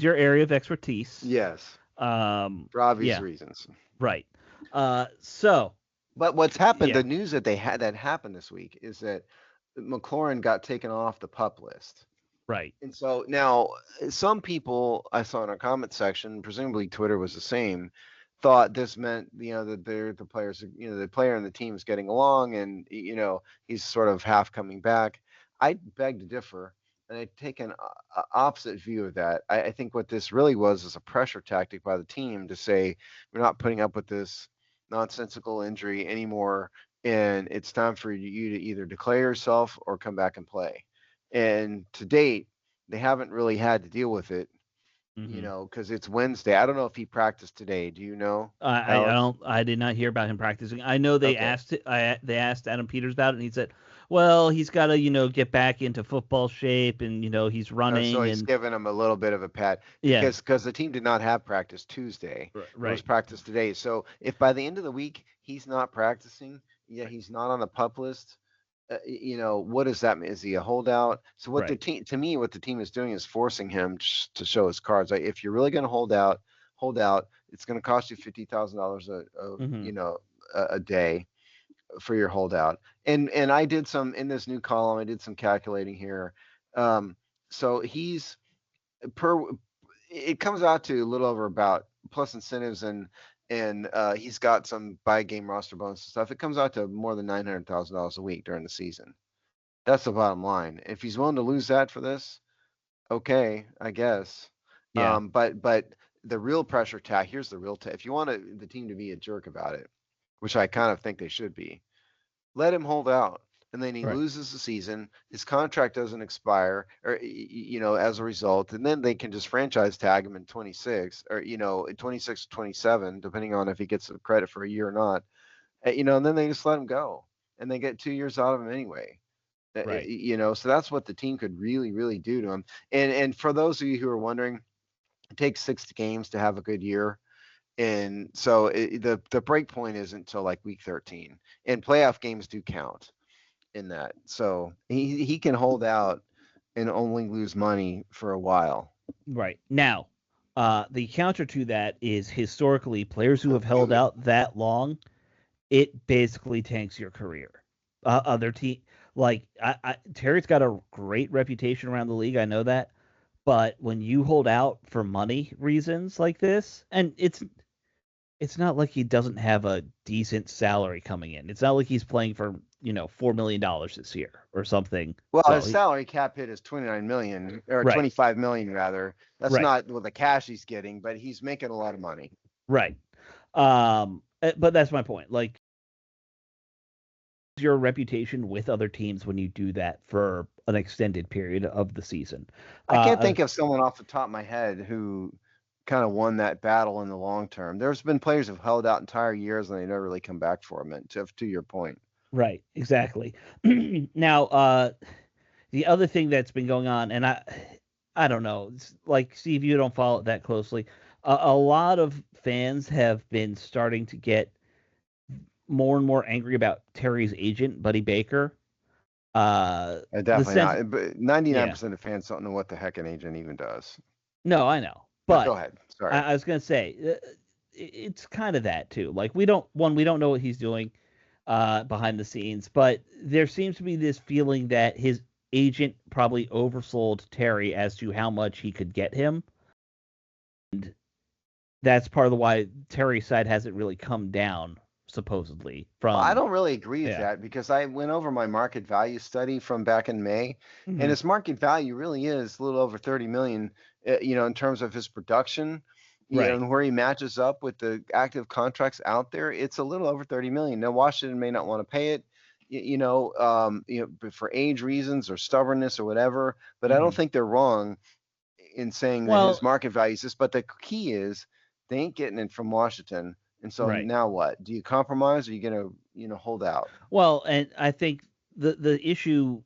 Speaker 2: your area of expertise.
Speaker 3: Yes. For obvious reasons.
Speaker 2: Right. But
Speaker 3: what's happened? The news that that happened this week is that McLaurin got taken off the PUP list.
Speaker 2: Right.
Speaker 3: And so now some people I saw in our comment section, presumably Twitter was the same, thought this meant that the players, the player and the team is getting along, and he's sort of half coming back. I beg to differ, and I take an opposite view of that. I think what this really was is a pressure tactic by the team to say we're not putting up with this nonsensical injury anymore, and it's time for you to either declare yourself or come back and play. And to date, they haven't really had to deal with it. Because it's Wednesday. I don't know if he practiced today. Do you know?
Speaker 2: I did not hear about him practicing. I know they asked Adam Peters about it, and he said, "Well, he's got to get back into football shape, and he's running."
Speaker 3: So he's giving him a little bit of a pat.
Speaker 2: Yeah.
Speaker 3: Because the team did not have practice Tuesday.
Speaker 2: Right.
Speaker 3: It was practice today. So if by the end of the week he's not practicing, he's not on the PUP list. What does that mean? Is he a holdout? So what the team is doing is forcing him to show his cards. Like, if you're really going to hold out, hold out. It's going to cost you $50,000
Speaker 2: Mm-hmm.
Speaker 3: a day for your holdout. And I did some in this new column. I did some calculating here. So he's per. It comes out to a little over about plus incentives and he's got some by game roster bonus and stuff. It comes out to more than $900,000 a week during the season. That's the bottom line. If he's willing to lose that for this, okay, I guess.
Speaker 2: Yeah.
Speaker 3: But the real pressure tag, here's the real if you want the team to be a jerk about it, which I kind of think they should be, let him hold out. And then he
Speaker 2: Right.
Speaker 3: loses the season. His contract doesn't expire, or as a result. And then they can just franchise tag him in 26, or 26 or 27, depending on if he gets the credit for a year or not. And then they just let him go, and they get 2 years out of him anyway.
Speaker 2: Right.
Speaker 3: So that's what the team could really, really do to him. And for those of you who are wondering, it takes 6 games to have a good year. And so the break point isn't until like week 13, and playoff games do count in that. So he can hold out and only lose money for a while.
Speaker 2: Right. Now, the counter to that is historically players who have held out that long, it basically tanks your career. Other team like Terry's got a great reputation around the league. I know that, but when you hold out for money reasons like this, and it's not like he doesn't have a decent salary coming in. It's not like he's playing for $4 million this year or something.
Speaker 3: Well,
Speaker 2: Well,
Speaker 3: his salary cap hit is 29 million or
Speaker 2: right,
Speaker 3: 25 million rather. That's
Speaker 2: right,
Speaker 3: not the cash he's getting, but he's making a lot of money.
Speaker 2: right. But that's my point. Like your reputation with other teams when you do that for an extended period of the season.
Speaker 3: I can't think of someone off the top of my head who kind of won that battle in the long term. There's been players who've held out entire years and they never really come back for him. To your point.
Speaker 2: Right, exactly. Now, the other thing that's been going on, and I don't know, like Steve, you don't follow it that closely. A lot of fans have been starting to get more and more angry about Terry's agent, Buddy Baker. The
Speaker 3: Definitely
Speaker 2: sense,
Speaker 3: not. But
Speaker 2: yeah,
Speaker 3: 99% of fans don't know what the heck an agent even does.
Speaker 2: no, I know,
Speaker 3: But go
Speaker 2: but
Speaker 3: ahead. Sorry.
Speaker 2: I was gonna say it's kind of that too. Like we don't know what he's doing behind the scenes, but there seems to be this feeling that his agent probably oversold Terry as to how much he could get him. And that's part of the why Terry's side hasn't really come down, supposedly,
Speaker 3: Well, I
Speaker 2: from
Speaker 3: don't really agree with
Speaker 2: yeah.
Speaker 3: that because I went over my market value study from back in May, and
Speaker 2: Hmm.
Speaker 3: his market value really is a little over 30 million, in terms of his production,
Speaker 2: Right.
Speaker 3: and where he matches up with the active contracts out there, it's a little over 30 million. Now, Washington may not want to pay it, but for age reasons or stubbornness or whatever, but I don't
Speaker 2: Hmm.
Speaker 3: think they're wrong in saying that his
Speaker 2: Well,
Speaker 3: market value is this. But the key is they ain't getting it from Washington. And so
Speaker 2: right.
Speaker 3: now what? Do you compromise or are you gonna, hold out?
Speaker 2: Well, and I think the issue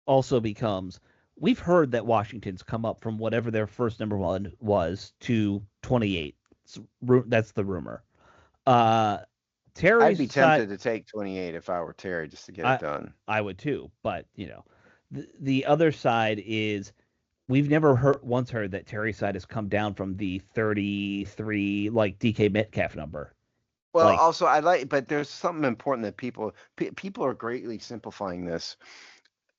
Speaker 2: also becomes we've heard that Washington's come up from whatever their first number one was to 28. That's the rumor. Uh,
Speaker 3: I'd be
Speaker 2: Terry's side,
Speaker 3: tempted to take 28 if I were Terry just to get it
Speaker 2: I
Speaker 3: done.
Speaker 2: I would too, but the other side is we've never heard that Terry's side has come down from the 33 like DK Metcalf number.
Speaker 3: Well,
Speaker 2: Like
Speaker 3: also but there's something important that people are greatly simplifying this.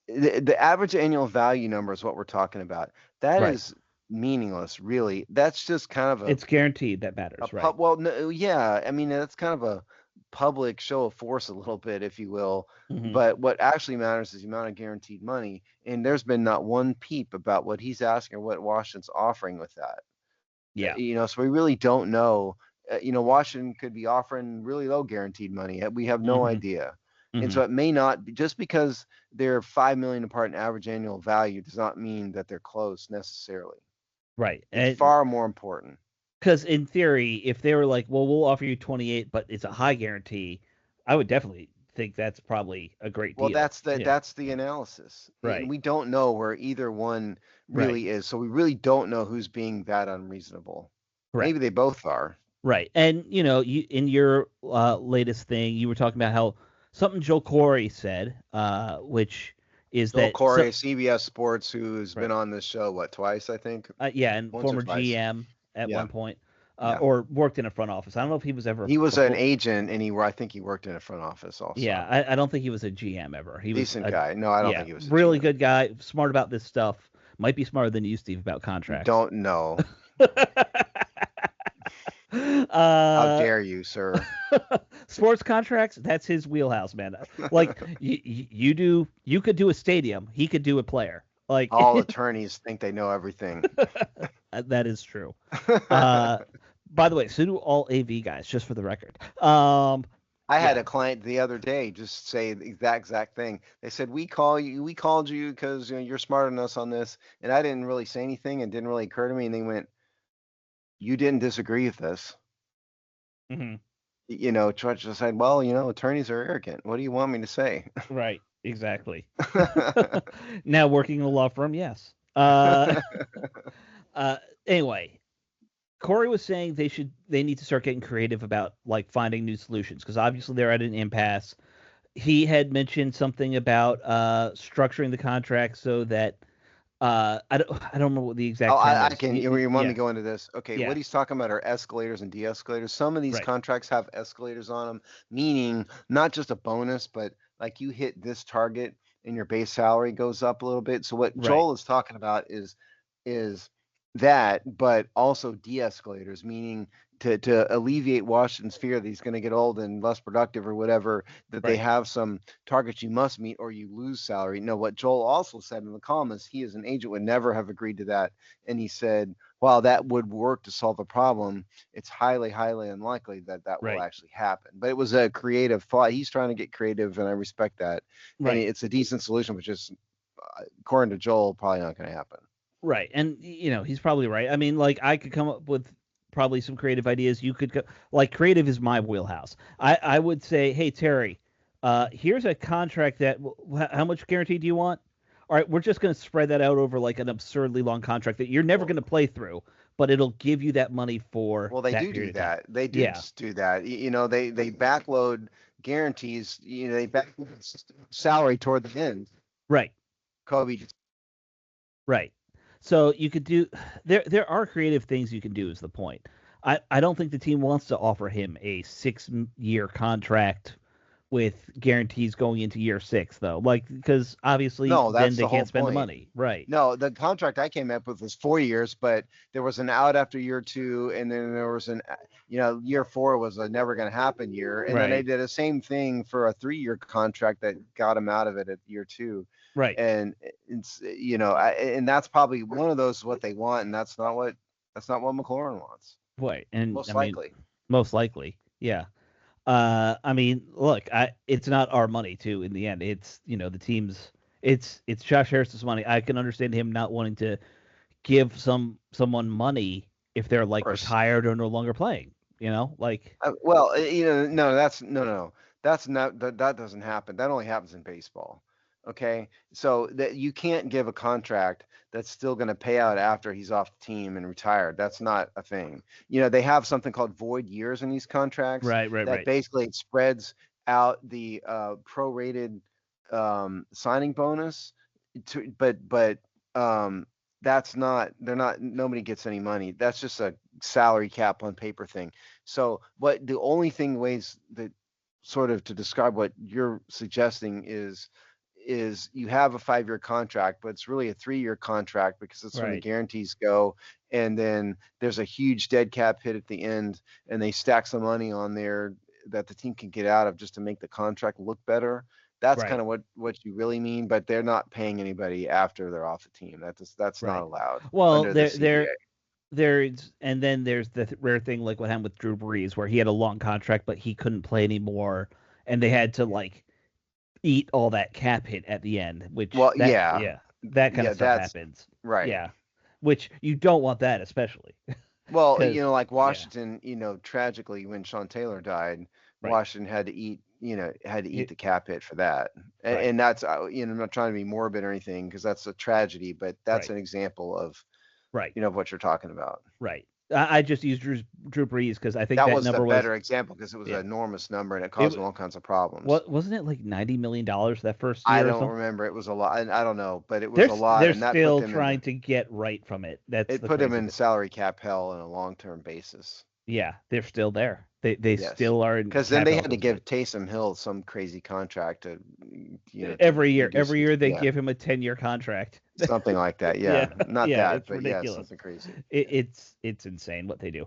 Speaker 3: The average annual value number is what we're talking about. That
Speaker 2: right,
Speaker 3: is meaningless, really. That's just kind of
Speaker 2: it's guaranteed that
Speaker 3: a
Speaker 2: matters, right?
Speaker 3: pub. Well, no, yeah, I mean that's kind of a public show of force, a little bit, if you will.
Speaker 2: Hmm.
Speaker 3: But what actually matters is the amount of guaranteed money. And there's been not one peep about what he's asking or what Washington's offering with that.
Speaker 2: Yeah.
Speaker 3: So we really don't know. Washington could be offering really low guaranteed money. We have no
Speaker 2: Hmm.
Speaker 3: idea. And
Speaker 2: Hmm.
Speaker 3: so it may not be just because they're 5 million apart in average annual value does not mean that they're close necessarily.
Speaker 2: Right.
Speaker 3: It's
Speaker 2: And
Speaker 3: far more important.
Speaker 2: because in theory, if they were like, well, we'll offer you 28, but it's a high guarantee, I would definitely think that's probably a great
Speaker 3: Well,
Speaker 2: deal. Yeah.
Speaker 3: that's the analysis. And
Speaker 2: Right.
Speaker 3: we don't know where either one
Speaker 2: Right.
Speaker 3: really is. So we really don't know who's being that unreasonable.
Speaker 2: Correct.
Speaker 3: Maybe they both are.
Speaker 2: Right. And you in your latest thing, you were talking about how something Joe Corey said, which is
Speaker 3: Joel
Speaker 2: that
Speaker 3: Corey, CBS Sports, who's been
Speaker 2: right.
Speaker 3: on this show, twice, I think?
Speaker 2: Yeah, and
Speaker 3: Once or
Speaker 2: former
Speaker 3: twice.
Speaker 2: GM at
Speaker 3: Yeah.
Speaker 2: one point.
Speaker 3: Yeah.
Speaker 2: or worked in a front office. I don't know if he was ever
Speaker 3: He was an
Speaker 2: before.
Speaker 3: agent, and I think he worked in a front office
Speaker 2: Yeah,
Speaker 3: also.
Speaker 2: I don't think he was a GM ever. He was
Speaker 3: Decent
Speaker 2: a
Speaker 3: guy. No, I don't
Speaker 2: yeah,
Speaker 3: think he was a
Speaker 2: really
Speaker 3: GM.
Speaker 2: good guy, smart about this stuff. Might be smarter than you, Steve, about contracts.
Speaker 3: Don't know. How
Speaker 2: uh,
Speaker 3: dare you, sir?
Speaker 2: sports contracts, that's his wheelhouse, man. Like you could do a stadium, he could do a player. Like
Speaker 3: All attorneys think they know everything.
Speaker 2: that is true. Uh, by the way, so do all AV guys, just for the record.
Speaker 3: I had
Speaker 2: Yeah,
Speaker 3: a client the other day just say the exact thing. They said, we called you because you're smarter than us on this. And I didn't really say anything and didn't really occur to me. And they went, you didn't disagree with this.
Speaker 2: hmm
Speaker 3: Judge just said, well, attorneys are arrogant. What do you want me to say?
Speaker 2: right, exactly. Now working in a law firm, yes. Uh, anyway, Corey was saying they need to start getting creative about like finding new solutions because obviously they're at an impasse. He had mentioned something about structuring the contract so that I don't remember what the
Speaker 3: Oh,
Speaker 2: exact term
Speaker 3: I
Speaker 2: is.
Speaker 3: can. You want me
Speaker 2: Yeah,
Speaker 3: to go into this? Okay,
Speaker 2: yeah,
Speaker 3: what he's talking about are escalators and de-escalators. Some of these
Speaker 2: right,
Speaker 3: contracts have escalators on them, meaning not just a bonus, but like you hit this target and your base salary goes up a little bit. So what
Speaker 2: right,
Speaker 3: Joel is talking about is that, but also de-escalators, meaning to alleviate Washington's fear that he's going to get old and less productive or whatever, that they
Speaker 2: right,
Speaker 3: have some targets you must meet or you lose salary. No, what Joel also said in the column is he as an agent would never have agreed to that. And he said, while that would work to solve a problem, it's highly, highly unlikely that that will
Speaker 2: right,
Speaker 3: actually happen. But it was a creative thought. He's trying to get creative, and I respect that. And
Speaker 2: right.
Speaker 3: it's a decent solution, but just according to Joel, probably not going to happen.
Speaker 2: Right. And he's probably right. I mean, like I could come up with probably some creative ideas. You could like creative is my wheelhouse. I would say, "Hey Terry, here's a contract that how much guarantee do you want?" All right, we're just going to spread that out over like an absurdly long contract that you're never
Speaker 3: Well,
Speaker 2: going to play through, but it'll give you that money for
Speaker 3: Well, they
Speaker 2: that
Speaker 3: do
Speaker 2: period of time.
Speaker 3: that. They do
Speaker 2: Yeah.
Speaker 3: do that. They backload guarantees. They backload salary toward the end.
Speaker 2: Right.
Speaker 3: Kobe.
Speaker 2: Right. So you could do there are creative things you can do is the point. I don't think the team wants to offer him a 6 year contract with guarantees going into year 6 though. Like because obviously
Speaker 3: No,
Speaker 2: then
Speaker 3: that's
Speaker 2: they
Speaker 3: the whole
Speaker 2: can't spend the
Speaker 3: point.
Speaker 2: money. Right.
Speaker 3: No, the contract I came up with was 4 years, but there was an out after year two, and then there was year four was a never going to happen year, and then they
Speaker 2: Right.
Speaker 3: did the same thing for a 3 year contract that got him out of it at year two,
Speaker 2: Right.
Speaker 3: and and that's probably one of those what they want, and that's not what McLaurin wants,
Speaker 2: Right. And I
Speaker 3: most
Speaker 2: mean
Speaker 3: likely.
Speaker 2: most likely. Yeah. I mean, look, it's not our money too in the end. It's, the team's it's Josh Harris's money. I can understand him not wanting to give someone money if they're
Speaker 3: Of
Speaker 2: like
Speaker 3: course.
Speaker 2: retired or no longer playing. Like
Speaker 3: Well, no, no. That's not that doesn't happen. That only happens in baseball. Okay, so that you can't give a contract that's still going to pay out after he's off the team and retired. That's not a thing. They have something called void years in these contracts
Speaker 2: right, right,
Speaker 3: that
Speaker 2: right,
Speaker 3: basically spreads out the prorated signing bonus. But um, that's not. They're not. Nobody gets any money. That's just a salary cap on paper thing. So what the only thing ways that sort of to describe what you're suggesting is you have a 5 year contract, but it's really a 3 year contract because it's when the
Speaker 2: right,
Speaker 3: guarantees go. And then there's a huge dead cap hit at the end, and they stack some money on there that the team can get out of just to make the contract look better. That's kind
Speaker 2: right,
Speaker 3: of what you really mean, but they're not paying anybody after they're off the team. That's not
Speaker 2: right.
Speaker 3: allowed
Speaker 2: Well,
Speaker 3: under the
Speaker 2: there
Speaker 3: CBA.
Speaker 2: there's and then there's the rare thing like what happened with Drew Brees where he had a long contract but he couldn't play anymore and they had to like eat all that cap hit at the end, which
Speaker 3: Well, yeah,
Speaker 2: that kind of
Speaker 3: yeah,
Speaker 2: stuff
Speaker 3: that's
Speaker 2: happens.
Speaker 3: right.
Speaker 2: Yeah. Which you don't want that especially
Speaker 3: Well,
Speaker 2: cuz
Speaker 3: like
Speaker 2: yeah,
Speaker 3: Washington, tragically when Sean Taylor died,
Speaker 2: right.
Speaker 3: Washington had to eat
Speaker 2: It,
Speaker 3: the cap hit for that. And,
Speaker 2: right.
Speaker 3: and that's, I'm not trying to be morbid or anything because that's a tragedy, but that's
Speaker 2: Right.
Speaker 3: an example of,
Speaker 2: Right.
Speaker 3: of what you're talking about.
Speaker 2: Right. I just used Drew Brees because I think
Speaker 3: That
Speaker 2: that
Speaker 3: was the
Speaker 2: number was
Speaker 3: better example because it was
Speaker 2: yeah.
Speaker 3: an enormous number and it
Speaker 2: It
Speaker 3: caused him all kinds of problems.
Speaker 2: what wasn't it like $90 million that first
Speaker 3: I
Speaker 2: year or
Speaker 3: don't
Speaker 2: something?
Speaker 3: remember. It was a lot. I don't know, but it was
Speaker 2: They're
Speaker 3: a lot,
Speaker 2: they're
Speaker 3: and that put
Speaker 2: still
Speaker 3: them in
Speaker 2: trying to get right from it. That's
Speaker 3: it
Speaker 2: the
Speaker 3: put him
Speaker 2: crazy
Speaker 3: in
Speaker 2: thing.
Speaker 3: salary cap hell on a long-term basis.
Speaker 2: Yeah, they're still there. They
Speaker 3: Yes,
Speaker 2: still are in
Speaker 3: because then
Speaker 2: cap
Speaker 3: they
Speaker 2: hell
Speaker 3: had
Speaker 2: to
Speaker 3: to
Speaker 2: this day.
Speaker 3: give Taysom Hill some crazy contract to,
Speaker 2: Every
Speaker 3: to
Speaker 2: year,
Speaker 3: do
Speaker 2: every
Speaker 3: some,
Speaker 2: year they
Speaker 3: yeah,
Speaker 2: give him a 10-year contract.
Speaker 3: something like that.
Speaker 2: Yeah,
Speaker 3: Yeah, not
Speaker 2: yeah,
Speaker 3: that,
Speaker 2: it's
Speaker 3: but yeah,
Speaker 2: ridiculous.
Speaker 3: something crazy.
Speaker 2: It's insane what they do.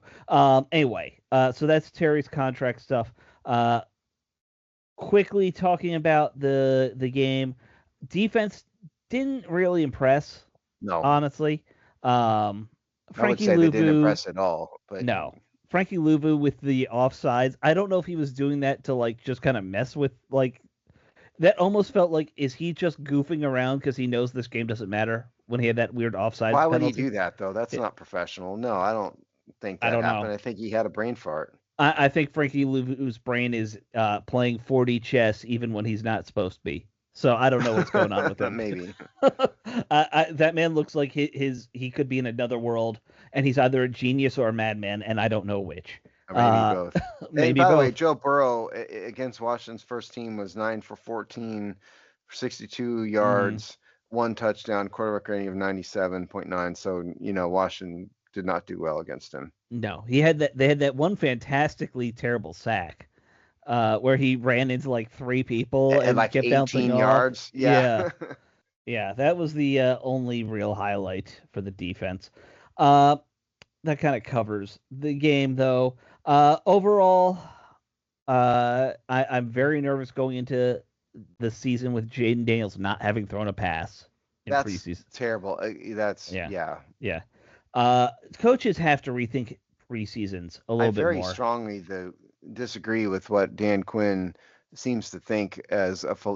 Speaker 2: Anyway, so that's Terry's contract stuff. Uh, quickly talking about the game, defense didn't really impress,
Speaker 3: No,
Speaker 2: honestly. Um,
Speaker 3: I would
Speaker 2: Frankie
Speaker 3: say they didn't
Speaker 2: Louvu,
Speaker 3: impress at all. But
Speaker 2: no. Frankie Louvu with the offsides. I don't know if he was doing that to like just kind of mess with like that. Almost felt like is he just goofing around because he knows this game doesn't matter when he had that weird
Speaker 3: why
Speaker 2: offsides
Speaker 3: would he
Speaker 2: penalty.
Speaker 3: do that though? That's
Speaker 2: It,
Speaker 3: not professional. No, I don't think
Speaker 2: I
Speaker 3: that
Speaker 2: don't know.
Speaker 3: happened. I think he had a brain fart.
Speaker 2: I think Frankie Louvu's brain is playing 4D chess even when he's not supposed to be. So I don't know what's going on with him.
Speaker 3: Maybe.
Speaker 2: That man looks like he could be in another world, and he's either a genius or a madman, and I don't know which.
Speaker 3: Or maybe
Speaker 2: Uh,
Speaker 3: both. And
Speaker 2: maybe
Speaker 3: by the way,
Speaker 2: both.
Speaker 3: Joe Burrow against Washington's first team was 9 for 14, 62
Speaker 2: Hmm.
Speaker 3: yards, one touchdown, quarterback rating of 97.9. So, Washington did not do well against him.
Speaker 2: No, he had that. They had that one fantastically terrible sack, where he ran into like three people
Speaker 3: At
Speaker 2: and
Speaker 3: like
Speaker 2: kept bouncing
Speaker 3: 18
Speaker 2: off.
Speaker 3: yards. Yeah.
Speaker 2: Yeah, yeah, that was the only real highlight for the defense. Uh, that kind of covers the game, though. Overall, I'm very nervous going into the season with Jaden Daniels not having thrown a pass in
Speaker 3: That's
Speaker 2: preseason.
Speaker 3: terrible.
Speaker 2: Yeah,
Speaker 3: Yeah.
Speaker 2: yeah. Coaches have to rethink preseasons a
Speaker 3: I
Speaker 2: little bit
Speaker 3: very
Speaker 2: more.
Speaker 3: strongly disagree with what Dan Quinn seems to think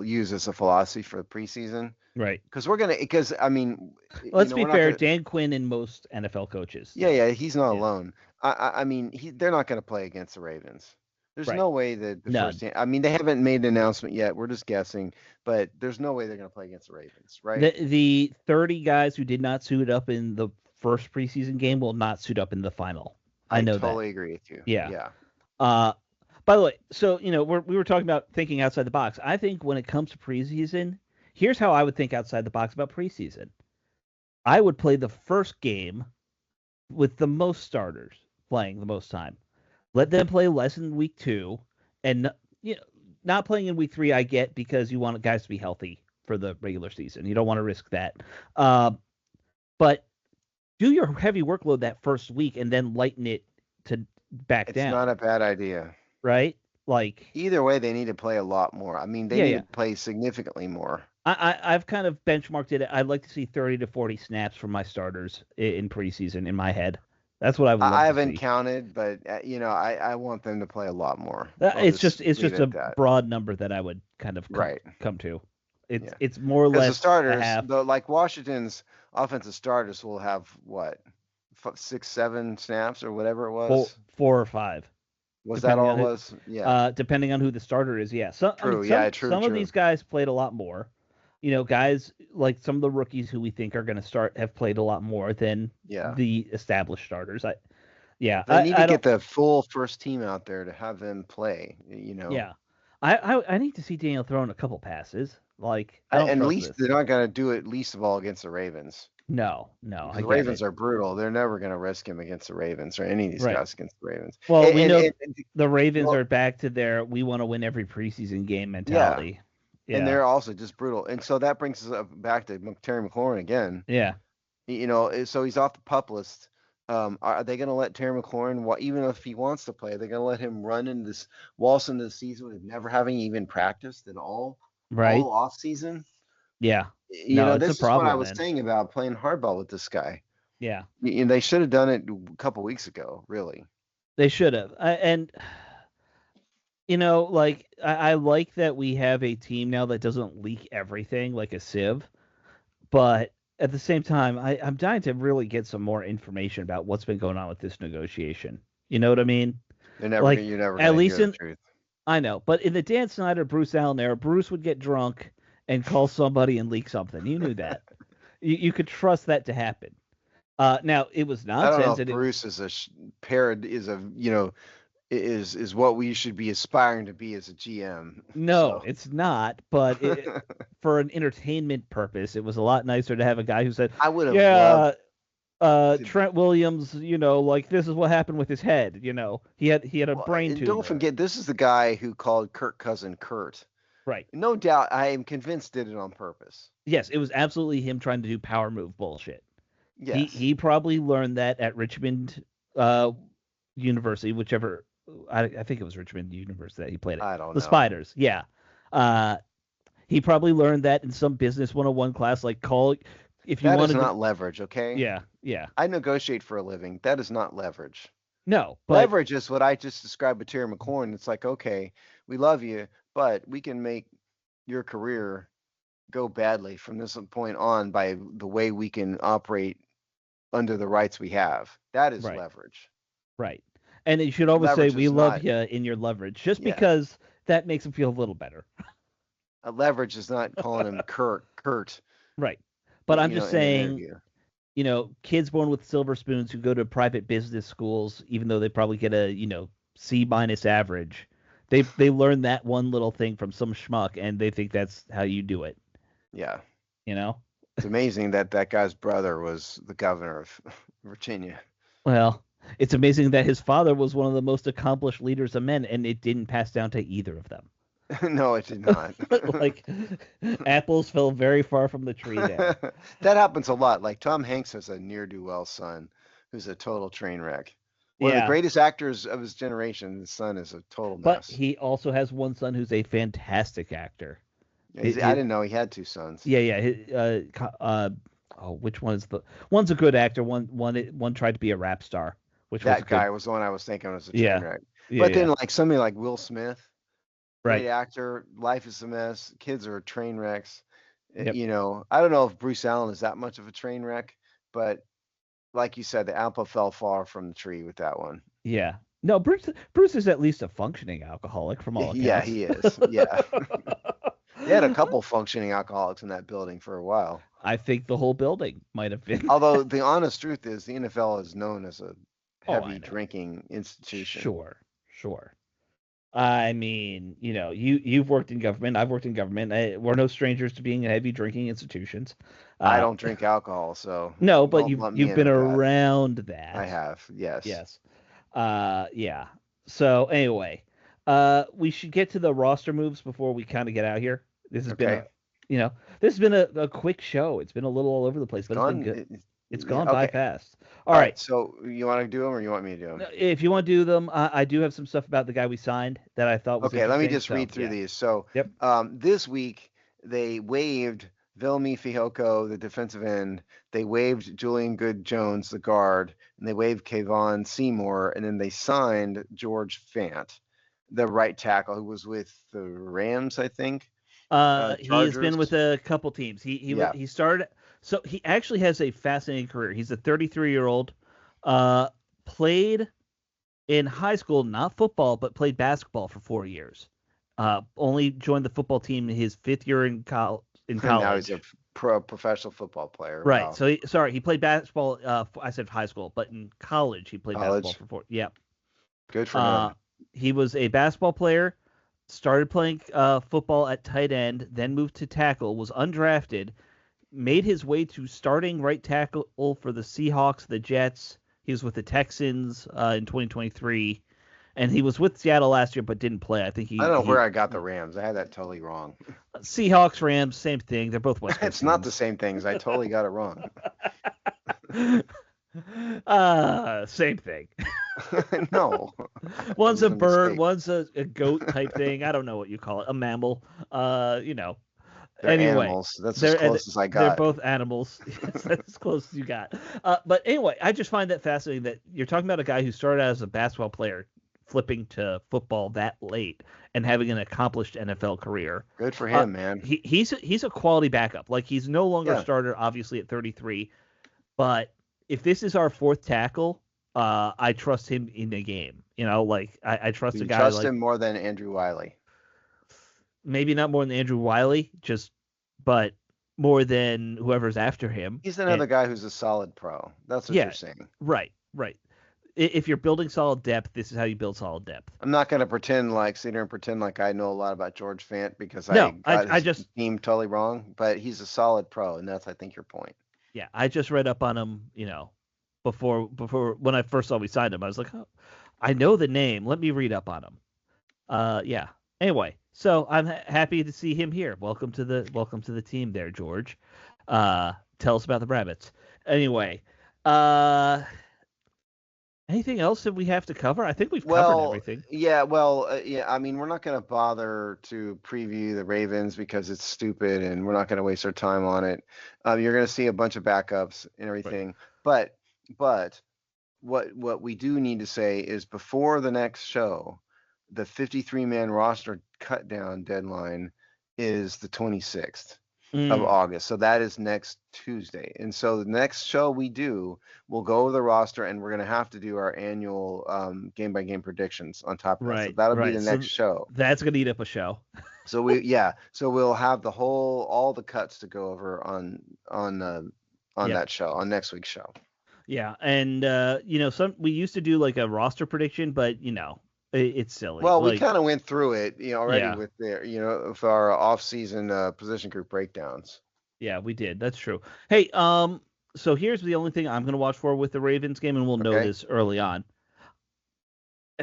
Speaker 3: use as a philosophy for the preseason.
Speaker 2: Right.
Speaker 3: Because I mean,
Speaker 2: Let's be
Speaker 3: we're not
Speaker 2: fair.
Speaker 3: gonna.
Speaker 2: Dan Quinn and most NFL coaches,
Speaker 3: Yeah,
Speaker 2: though.
Speaker 3: yeah, he's not
Speaker 2: Yeah.
Speaker 3: alone. I mean, they're not gonna play against the Ravens. There's
Speaker 2: Right.
Speaker 3: no way that the first
Speaker 2: None.
Speaker 3: team. I mean, they haven't made an announcement yet. We're just guessing, but there's no way they're gonna play against the Ravens, right?
Speaker 2: The 30 guys who did not suit up in the first preseason game will not suit up in the final. I
Speaker 3: I
Speaker 2: know that.
Speaker 3: totally agree with you.
Speaker 2: Yeah.
Speaker 3: Yeah,
Speaker 2: Uh, by the way, so we were talking about thinking outside the box. I think when it comes to preseason, here's how I would think outside the box about preseason. I would play the first game with the most starters playing the most time. Let them play less in week 2, and not playing in week 3. I get because you want guys to be healthy for the regular season. You don't want to risk that. Uh, but do your heavy workload that first week and then lighten it to back
Speaker 3: it's not
Speaker 2: down,
Speaker 3: a bad idea.
Speaker 2: right? Like,
Speaker 3: Either way, they need to play a lot more. I mean, they
Speaker 2: yeah,
Speaker 3: need
Speaker 2: yeah.
Speaker 3: to play significantly more.
Speaker 2: I've kind of benchmarked it. I'd like to see 30 to 40 snaps from my starters in preseason in my head. That's what I would love
Speaker 3: I
Speaker 2: to
Speaker 3: haven't
Speaker 2: see.
Speaker 3: counted, but I want them to play a lot more. I'll
Speaker 2: It's
Speaker 3: just
Speaker 2: it's
Speaker 3: leave
Speaker 2: just
Speaker 3: it
Speaker 2: a
Speaker 3: at that.
Speaker 2: broad number that I would kind of
Speaker 3: Right.
Speaker 2: come to. It's
Speaker 3: Yeah.
Speaker 2: it's more or
Speaker 3: Because the
Speaker 2: less a
Speaker 3: starters,
Speaker 2: half,
Speaker 3: like Washington's offensive starters, will have what, 6, 7 snaps or whatever it
Speaker 2: four
Speaker 3: was.
Speaker 2: 4 or 5,
Speaker 3: Was that
Speaker 2: depending
Speaker 3: all
Speaker 2: on
Speaker 3: it
Speaker 2: who
Speaker 3: was? Yeah.
Speaker 2: depending on who the starter is. Yeah. So I mean
Speaker 3: True. Yeah. True.
Speaker 2: some of these
Speaker 3: True.
Speaker 2: guys played a lot more. Guys like some of the rookies who we think are going to start have played a lot more than
Speaker 3: Yeah.
Speaker 2: the established starters.
Speaker 3: They need to
Speaker 2: I don't.
Speaker 3: get the full first team out there to have them play.
Speaker 2: Yeah. I need to see Daniel throwing a couple passes. Like, I don't
Speaker 3: And at
Speaker 2: trust
Speaker 3: least
Speaker 2: this.
Speaker 3: they're not going to do it least of all against the Ravens.
Speaker 2: No, no,
Speaker 3: Because
Speaker 2: I
Speaker 3: the
Speaker 2: get
Speaker 3: Ravens
Speaker 2: it.
Speaker 3: are brutal. They're never going to risk him against the Ravens or any of these
Speaker 2: Right.
Speaker 3: guys against the Ravens.
Speaker 2: Well, we know
Speaker 3: And
Speaker 2: the Ravens
Speaker 3: well,
Speaker 2: are back to their we want to win every preseason game
Speaker 3: yeah,
Speaker 2: mentality.
Speaker 3: and
Speaker 2: Yeah.
Speaker 3: they're also just brutal. And so that brings us back to Terry McLaurin again.
Speaker 2: Yeah.
Speaker 3: So he's off the pup list. Are they going to let Terry McLaurin, even if he wants to play, they're going to let him run into this waltz into the season with never having even practiced at all
Speaker 2: Right.
Speaker 3: off season?
Speaker 2: Yeah. No, it's a
Speaker 3: This is what I
Speaker 2: problem,
Speaker 3: was
Speaker 2: man.
Speaker 3: saying about playing hardball with this guy.
Speaker 2: Yeah.
Speaker 3: They should have done it a couple weeks ago, really.
Speaker 2: They should have. And like I like that we have a team now that doesn't leak everything like a sieve, but at the same time, I'm dying to really get some more information about what's been going on with this negotiation. You know what I mean?
Speaker 3: You're never
Speaker 2: Like, at
Speaker 3: going to
Speaker 2: least
Speaker 3: hear the
Speaker 2: in
Speaker 3: truth.
Speaker 2: I know, but in the Dan Snyder, Bruce Allen era, Bruce would get drunk and call somebody and leak something. You knew that. You could trust that to happen. Now it was
Speaker 3: I don't know
Speaker 2: nonsense,
Speaker 3: if
Speaker 2: and it
Speaker 3: Bruce is parrot is a is what we should be aspiring to be as a GM.
Speaker 2: no,
Speaker 3: So
Speaker 2: it's not. But for an entertainment purpose, it was a lot nicer to have a guy who said,
Speaker 3: I would have loved
Speaker 2: "Yeah,
Speaker 3: to.
Speaker 2: Trent Williams, like this is what happened with his head. He had a
Speaker 3: Well,
Speaker 2: brain
Speaker 3: and don't
Speaker 2: tumor."
Speaker 3: forget, this is the guy who called Kirk Cousin Kurt.
Speaker 2: Right.
Speaker 3: No doubt, I am convinced did it on purpose.
Speaker 2: Yes, it was absolutely him trying to do power move bullshit. He
Speaker 3: Yes,
Speaker 2: he probably learned that at Richmond uh, University, whichever. I think it was Richmond University that he played at.
Speaker 3: I don't
Speaker 2: The
Speaker 3: know.
Speaker 2: Spiders, yeah. Uh, he probably learned that in some business 101 class, like call if you
Speaker 3: That is
Speaker 2: wanted to.
Speaker 3: not leverage, okay?
Speaker 2: Yeah, yeah.
Speaker 3: I negotiate for a living. That is not leverage.
Speaker 2: No, but
Speaker 3: Leverage is what I just described with Terry McLaurin. It's like, okay, we love you, but we can make your career go badly from this point on by the way we can operate under the rights we have. That is
Speaker 2: right,
Speaker 3: leverage.
Speaker 2: right. And you should always say
Speaker 3: Leverage
Speaker 2: we
Speaker 3: is
Speaker 2: love
Speaker 3: not,
Speaker 2: you in your leverage, just
Speaker 3: yeah.
Speaker 2: because that makes him feel a little better.
Speaker 3: A leverage is not calling him Kurt,
Speaker 2: Right. But I'm just
Speaker 3: in an
Speaker 2: saying,
Speaker 3: interview.
Speaker 2: kids born with silver spoons who go to private business schools, even though they probably get a, C minus average, they learn that one little thing from some schmuck and they think that's how you do it.
Speaker 3: Yeah.
Speaker 2: You know?
Speaker 3: It's amazing that that guy's brother was the governor of Virginia.
Speaker 2: Well, it's amazing that his father was one of the most accomplished leaders of men, and it didn't pass down to either of them.
Speaker 3: No, it did not.
Speaker 2: Like, apples fell very far from the tree there.
Speaker 3: That happens a lot. Like Tom Hanks has a near-do-well son who's a total train wreck. One of the
Speaker 2: Yeah,
Speaker 3: greatest actors of his generation. His son is a total
Speaker 2: but
Speaker 3: mess.
Speaker 2: he also has one son who's a fantastic actor.
Speaker 3: I
Speaker 2: His, his,
Speaker 3: didn't know he had two sons.
Speaker 2: yeah, yeah. Which one is the one's a good actor. One tried to be a rap star, which was
Speaker 3: That
Speaker 2: good.
Speaker 3: guy was the one I was thinking was a train
Speaker 2: Yeah,
Speaker 3: wreck.
Speaker 2: yeah,
Speaker 3: But
Speaker 2: yeah.
Speaker 3: then like somebody like Will Smith,
Speaker 2: Right.
Speaker 3: great actor, life is a mess, kids are train wrecks.
Speaker 2: Yep.
Speaker 3: I don't know if Bruce Allen is that much of a train wreck, but like you said, the apple fell far from the tree with that one.
Speaker 2: Yeah. No, Bruce is at least a functioning alcoholic from all
Speaker 3: Yeah,
Speaker 2: accounts.
Speaker 3: he is. Yeah. They had a couple functioning alcoholics in that building for a while.
Speaker 2: I think the whole building might have been.
Speaker 3: Although the honest truth is the NFL is known as a
Speaker 2: Oh, I
Speaker 3: heavy
Speaker 2: know.
Speaker 3: drinking institution.
Speaker 2: Sure. I mean, you've worked in government. I've worked in government. We're no strangers to being heavy drinking institutions.
Speaker 3: I
Speaker 2: Uh,
Speaker 3: don't drink alcohol, so
Speaker 2: no, but
Speaker 3: don't
Speaker 2: you've
Speaker 3: lump me
Speaker 2: you've
Speaker 3: in
Speaker 2: been
Speaker 3: with that.
Speaker 2: around that.
Speaker 3: I have, yes.
Speaker 2: Yes. Yeah. So anyway, we should get to the roster moves before we kind of get out here. This has been
Speaker 3: Okay.
Speaker 2: this has been a quick show. It's been a little all over the place, but it's been good. It's
Speaker 3: Yeah,
Speaker 2: gone by
Speaker 3: okay.
Speaker 2: fast.
Speaker 3: All
Speaker 2: All
Speaker 3: right.
Speaker 2: right.
Speaker 3: So you want to do them or you want me to do them?
Speaker 2: If you want to do them, I do have some stuff about the guy we signed that I thought was
Speaker 3: Okay, let me
Speaker 2: interesting.
Speaker 3: just
Speaker 2: So,
Speaker 3: read through
Speaker 2: yeah.
Speaker 3: these. So
Speaker 2: Yep.
Speaker 3: this week they waived Vilmi Fihoko, the defensive end. They waived Julian Good Jones, the guard, and they waived Kayvon Seymour, and then they signed George Fant, the right tackle, who was with the Rams, I think.
Speaker 2: He has been with
Speaker 3: Chargers.
Speaker 2: a couple teams.
Speaker 3: Yeah.
Speaker 2: He started. So he actually has a fascinating career. He's a 33-year-old. Played in high school, not football, but played basketball for 4 years. Only joined the football team in his 5th year in college.
Speaker 3: And now he's a professional football player.
Speaker 2: Right.
Speaker 3: Wow.
Speaker 2: So he played basketball. I said high school, but in college he played basketball
Speaker 3: College.
Speaker 2: for 4. Yeah.
Speaker 3: Good for him.
Speaker 2: He was a basketball player. Started playing football at tight end, then moved to tackle. Was undrafted. Made his way to starting right tackle for the Seahawks, the Jets. He was with the Texans in 2023, and he was with Seattle last year, but didn't play. I think
Speaker 3: I don't know where I got the Rams. I had that totally wrong.
Speaker 2: Seahawks, Rams, same thing. They're both West Coast.
Speaker 3: It's not the same things. I totally got it wrong.
Speaker 2: Same thing.
Speaker 3: No.
Speaker 2: One's
Speaker 3: It
Speaker 2: a
Speaker 3: was
Speaker 2: bird,
Speaker 3: mistake.
Speaker 2: one's a goat type thing. I don't know what you call it. A mammal.
Speaker 3: They're
Speaker 2: Anyway,
Speaker 3: animals. That's as close as I
Speaker 2: they're
Speaker 3: got.
Speaker 2: both animals. That's as close as you got. But anyway, I just find that fascinating that you're talking about a guy who started out as a basketball player, flipping to football that late and having an accomplished NFL career.
Speaker 3: Good for him, man.
Speaker 2: He's a quality backup. Like he's no longer a
Speaker 3: Yeah.
Speaker 2: starter, obviously at 33. But if this is our 4th tackle, I trust him in the game. I trust
Speaker 3: You
Speaker 2: a guy
Speaker 3: trust
Speaker 2: like
Speaker 3: him more than Andrew Wiley.
Speaker 2: maybe not more than Andrew Wiley, but more than whoever's after him.
Speaker 3: He's another guy who's a solid pro. That's what you're
Speaker 2: Yeah,
Speaker 3: saying.
Speaker 2: right. If you're building solid depth, this is how you build solid depth.
Speaker 3: I'm not going to sit here and pretend like I know a lot about George Fant because I
Speaker 2: No,
Speaker 3: got
Speaker 2: I
Speaker 3: his
Speaker 2: just
Speaker 3: team totally wrong, but he's a solid pro, and that's, I think, your point.
Speaker 2: yeah, I just read up on him, before when I first saw we signed him. I was like, oh, I know the name. Let me read up on him. Yeah. Anyway, so I'm happy to see him here. Welcome to the team there, George. Tell us about the Rabbits. Anyway, anything else that we have to cover? I think we've covered everything.
Speaker 3: Yeah, I mean, we're not going to bother to preview the Ravens because it's stupid, and we're not going to waste our time on it. You're going to see a bunch of backups and everything, right. But what we do need to say is before the next show, the 53-man roster cut down deadline is the 26th of August. So that is next Tuesday. And so the next show we do, we'll go over the roster, and we're going to have to do our annual game by game predictions on top of that. So that'll be the next show.
Speaker 2: That's going to eat up a show.
Speaker 3: So we'll have all the cuts to go over on that show, on next week's show.
Speaker 2: Yeah, and we used to do like a roster prediction, but it's silly.
Speaker 3: Well, we kind of went through it, already with with our off-season position group breakdowns.
Speaker 2: Yeah, we did. That's true. Hey, so here's the only thing I'm going to watch for with the Ravens game, and we'll know this early on.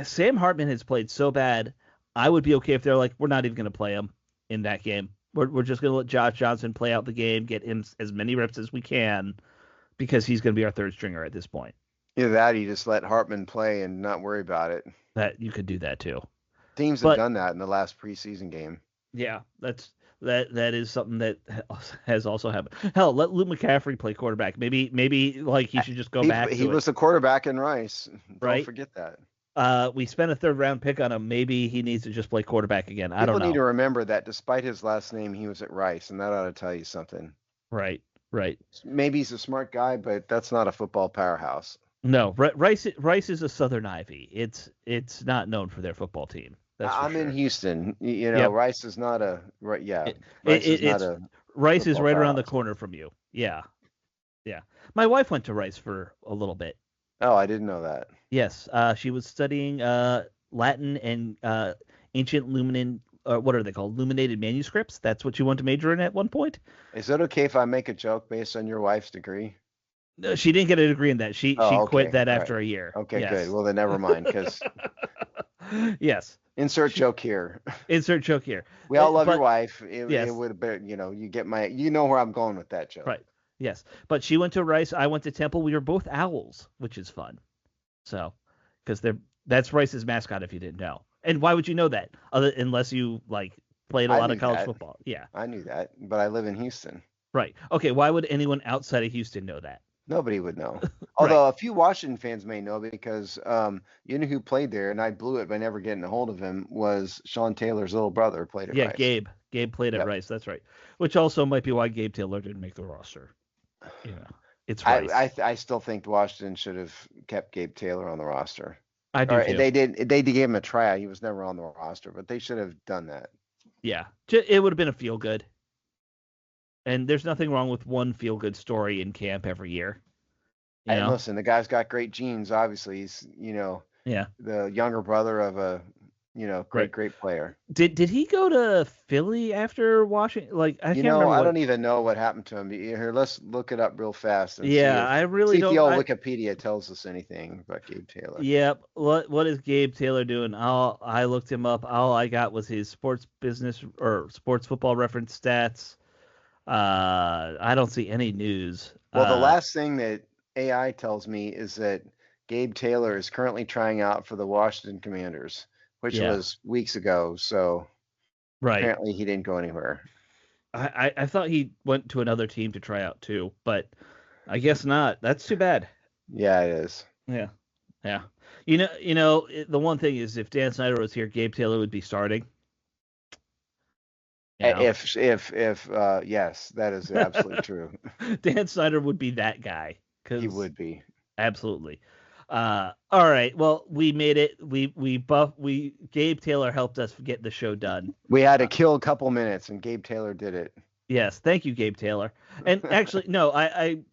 Speaker 2: Sam Hartman has played so bad, I would be okay if they're like, we're not even going to play him in that game. We're just going to let Josh Johnson play out the game, get him as many reps as we can, because he's going to be our third stringer at this point.
Speaker 3: Either that, you just let Hartman play and not worry about it.
Speaker 2: That you could do that too.
Speaker 3: Teams have done that in the last preseason game.
Speaker 2: Yeah, that is something that has also happened. Hell, let Luke McCaffrey play quarterback. Maybe like he should just go back.
Speaker 3: He was the quarterback in Rice. Don't forget that.
Speaker 2: We spent a third round pick on him. Maybe he needs to just play quarterback again. I don't know.
Speaker 3: People need to remember that despite his last name, he was at Rice, and that ought to tell you something.
Speaker 2: Right.
Speaker 3: Maybe he's a smart guy, but that's not a football powerhouse.
Speaker 2: No, Rice is a Southern Ivy. It's not known for their football team.
Speaker 3: I'm in Houston. Rice is not a right. Yeah,
Speaker 2: Rice is right around the corner from you. Yeah. My wife went to Rice for a little bit.
Speaker 3: Oh, I didn't know that.
Speaker 2: Yes, she was studying Latin and ancient what are they called? Illuminated manuscripts. That's what you want to major in at one point.
Speaker 3: Is it okay if I make a joke based on your wife's degree?
Speaker 2: No, she didn't get a degree in that. She quit that after a year.
Speaker 3: Okay, good. Well, then never mind. Because
Speaker 2: yes.
Speaker 3: Insert joke here.
Speaker 2: We
Speaker 3: all love your wife. It would have been, you know where I'm going with that joke.
Speaker 2: Right. Yes. But she went to Rice. I went to Temple. We were both Owls, which is fun. So, because that's Rice's mascot, if you didn't know. And why would you know that? Unless you played a lot of college football. Yeah.
Speaker 3: I knew that, but I live in Houston.
Speaker 2: Right. Okay. Why would anyone outside of Houston know that?
Speaker 3: Nobody would know. Although a few Washington fans may know, because you know who played there, and I blew it by never getting a hold of him, was Sean Taylor's little brother played at Rice.
Speaker 2: Yeah, Gabe played at Rice. That's right. Which also might be why Gabe Taylor didn't make the roster. It's Rice.
Speaker 3: I still think Washington should have kept Gabe Taylor on the roster.
Speaker 2: I do too.
Speaker 3: They did. They gave him a tryout. He was never on the roster, but they should have done that.
Speaker 2: Yeah, it would have been a feel good. And there's nothing wrong with one feel good story in camp every year.
Speaker 3: And listen, the guy's got great genes. Obviously, he's the younger brother of a great player.
Speaker 2: Did he go to Philly after Washington? I can't remember.
Speaker 3: I don't even know what happened to him. Here, let's look it up real fast. And
Speaker 2: I really don't.
Speaker 3: See if the old Wikipedia tells us anything about Gabe Taylor.
Speaker 2: Yeah, what is Gabe Taylor doing? I looked him up. All I got was his sports business or sports football reference stats. I don't see any news.
Speaker 3: Well, the last thing that AI tells me is that Gabe Taylor is currently trying out for the Washington Commanders, which was weeks ago. So apparently he didn't go anywhere.
Speaker 2: I thought he went to another team to try out too, but I guess not. That's too bad.
Speaker 3: Yeah, it is.
Speaker 2: Yeah. The one thing is, if Dan Snyder was here, Gabe Taylor would be starting.
Speaker 3: If yes, that is absolutely true.
Speaker 2: Dan Snyder would be that guy.
Speaker 3: He would be.
Speaker 2: Absolutely. All right. Well, we made it. Gabe Taylor helped us get the show done.
Speaker 3: We had to kill a couple minutes, and Gabe Taylor did it.
Speaker 2: Yes, thank you, Gabe Taylor. And actually, no, in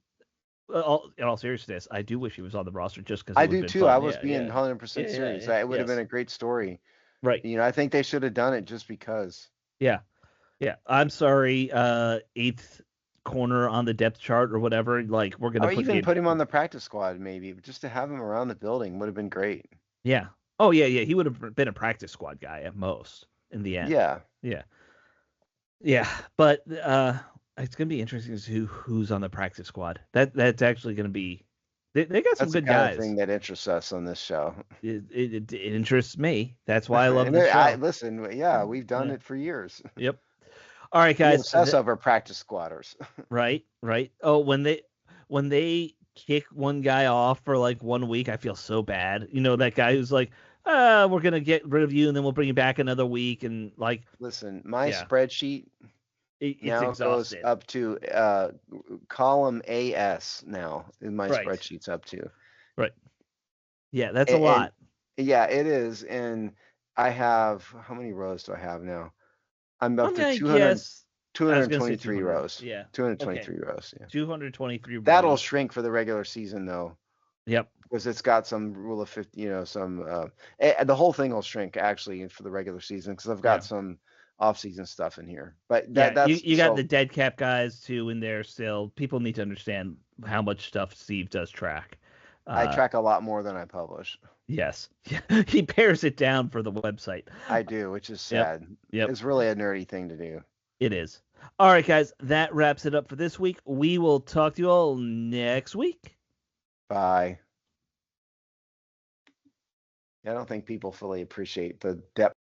Speaker 2: all seriousness, I do wish he was on the roster just because it
Speaker 3: I
Speaker 2: would have
Speaker 3: do
Speaker 2: been
Speaker 3: too. I
Speaker 2: fun.
Speaker 3: was
Speaker 2: Yeah,
Speaker 3: being
Speaker 2: yeah,
Speaker 3: 100% serious. It would have been
Speaker 2: yes,
Speaker 3: a great story.
Speaker 2: right,
Speaker 3: I think they should have done it just because.
Speaker 2: yeah, yeah. I'm sorry, eighth corner on the depth chart or whatever. Like we're gonna
Speaker 3: Or
Speaker 2: put
Speaker 3: even
Speaker 2: Gabe.
Speaker 3: put him on the practice squad, maybe, just to have him around the building would have been great.
Speaker 2: Yeah. Oh yeah, yeah. He would have been a practice squad guy at most in the end.
Speaker 3: Yeah.
Speaker 2: Yeah, yeah. But it's gonna be interesting to see who's on the practice squad. That's actually gonna be. They got some
Speaker 3: That's the
Speaker 2: good
Speaker 3: kind of
Speaker 2: guys.
Speaker 3: thing that interests us on this show.
Speaker 2: It interests me. That's why I love
Speaker 3: And
Speaker 2: this
Speaker 3: I
Speaker 2: show.
Speaker 3: listen, yeah, we've done
Speaker 2: Yeah.
Speaker 3: it for years.
Speaker 2: Yep. All right,
Speaker 3: We
Speaker 2: guys.
Speaker 3: obsess over practice squatters.
Speaker 2: Right, right. Oh, when they kick one guy off for like 1 week, I feel so bad. You know that guy who's like, we're gonna get rid of you and then we'll bring you back another week and like,
Speaker 3: Listen, my
Speaker 2: yeah,
Speaker 3: spreadsheet
Speaker 2: it's
Speaker 3: now goes
Speaker 2: exhausted.
Speaker 3: up to column AS now. My
Speaker 2: Right,
Speaker 3: spreadsheet's up to.
Speaker 2: right. Yeah, that's a
Speaker 3: And
Speaker 2: lot.
Speaker 3: yeah, it is. And I have, how many rows do I have now? I'm up
Speaker 2: I'm
Speaker 3: to
Speaker 2: gonna
Speaker 3: 200,
Speaker 2: guess. I was gonna say
Speaker 3: 223
Speaker 2: 200.
Speaker 3: rows.
Speaker 2: Yeah. Okay.
Speaker 3: 223 rows. Yeah.
Speaker 2: 223
Speaker 3: That'll
Speaker 2: rows.
Speaker 3: shrink for the regular season though,
Speaker 2: Yep.
Speaker 3: because it's got some rule of 50, some, the whole thing will shrink actually for the regular season because I've got
Speaker 2: Yeah.
Speaker 3: some off-season stuff in here. But
Speaker 2: Yeah.
Speaker 3: that's
Speaker 2: You got
Speaker 3: so
Speaker 2: the dead cap guys too in there still. People need to understand how much stuff Steve does track.
Speaker 3: I
Speaker 2: Uh,
Speaker 3: track a lot more than I publish.
Speaker 2: Yes. He pares it down for the website.
Speaker 3: I do, which is
Speaker 2: Yep.
Speaker 3: sad.
Speaker 2: Yep.
Speaker 3: It's really a nerdy thing to do.
Speaker 2: It is. All right, guys. That wraps it up for this week. We will talk to you all next week.
Speaker 3: Bye. I don't think people fully appreciate the depth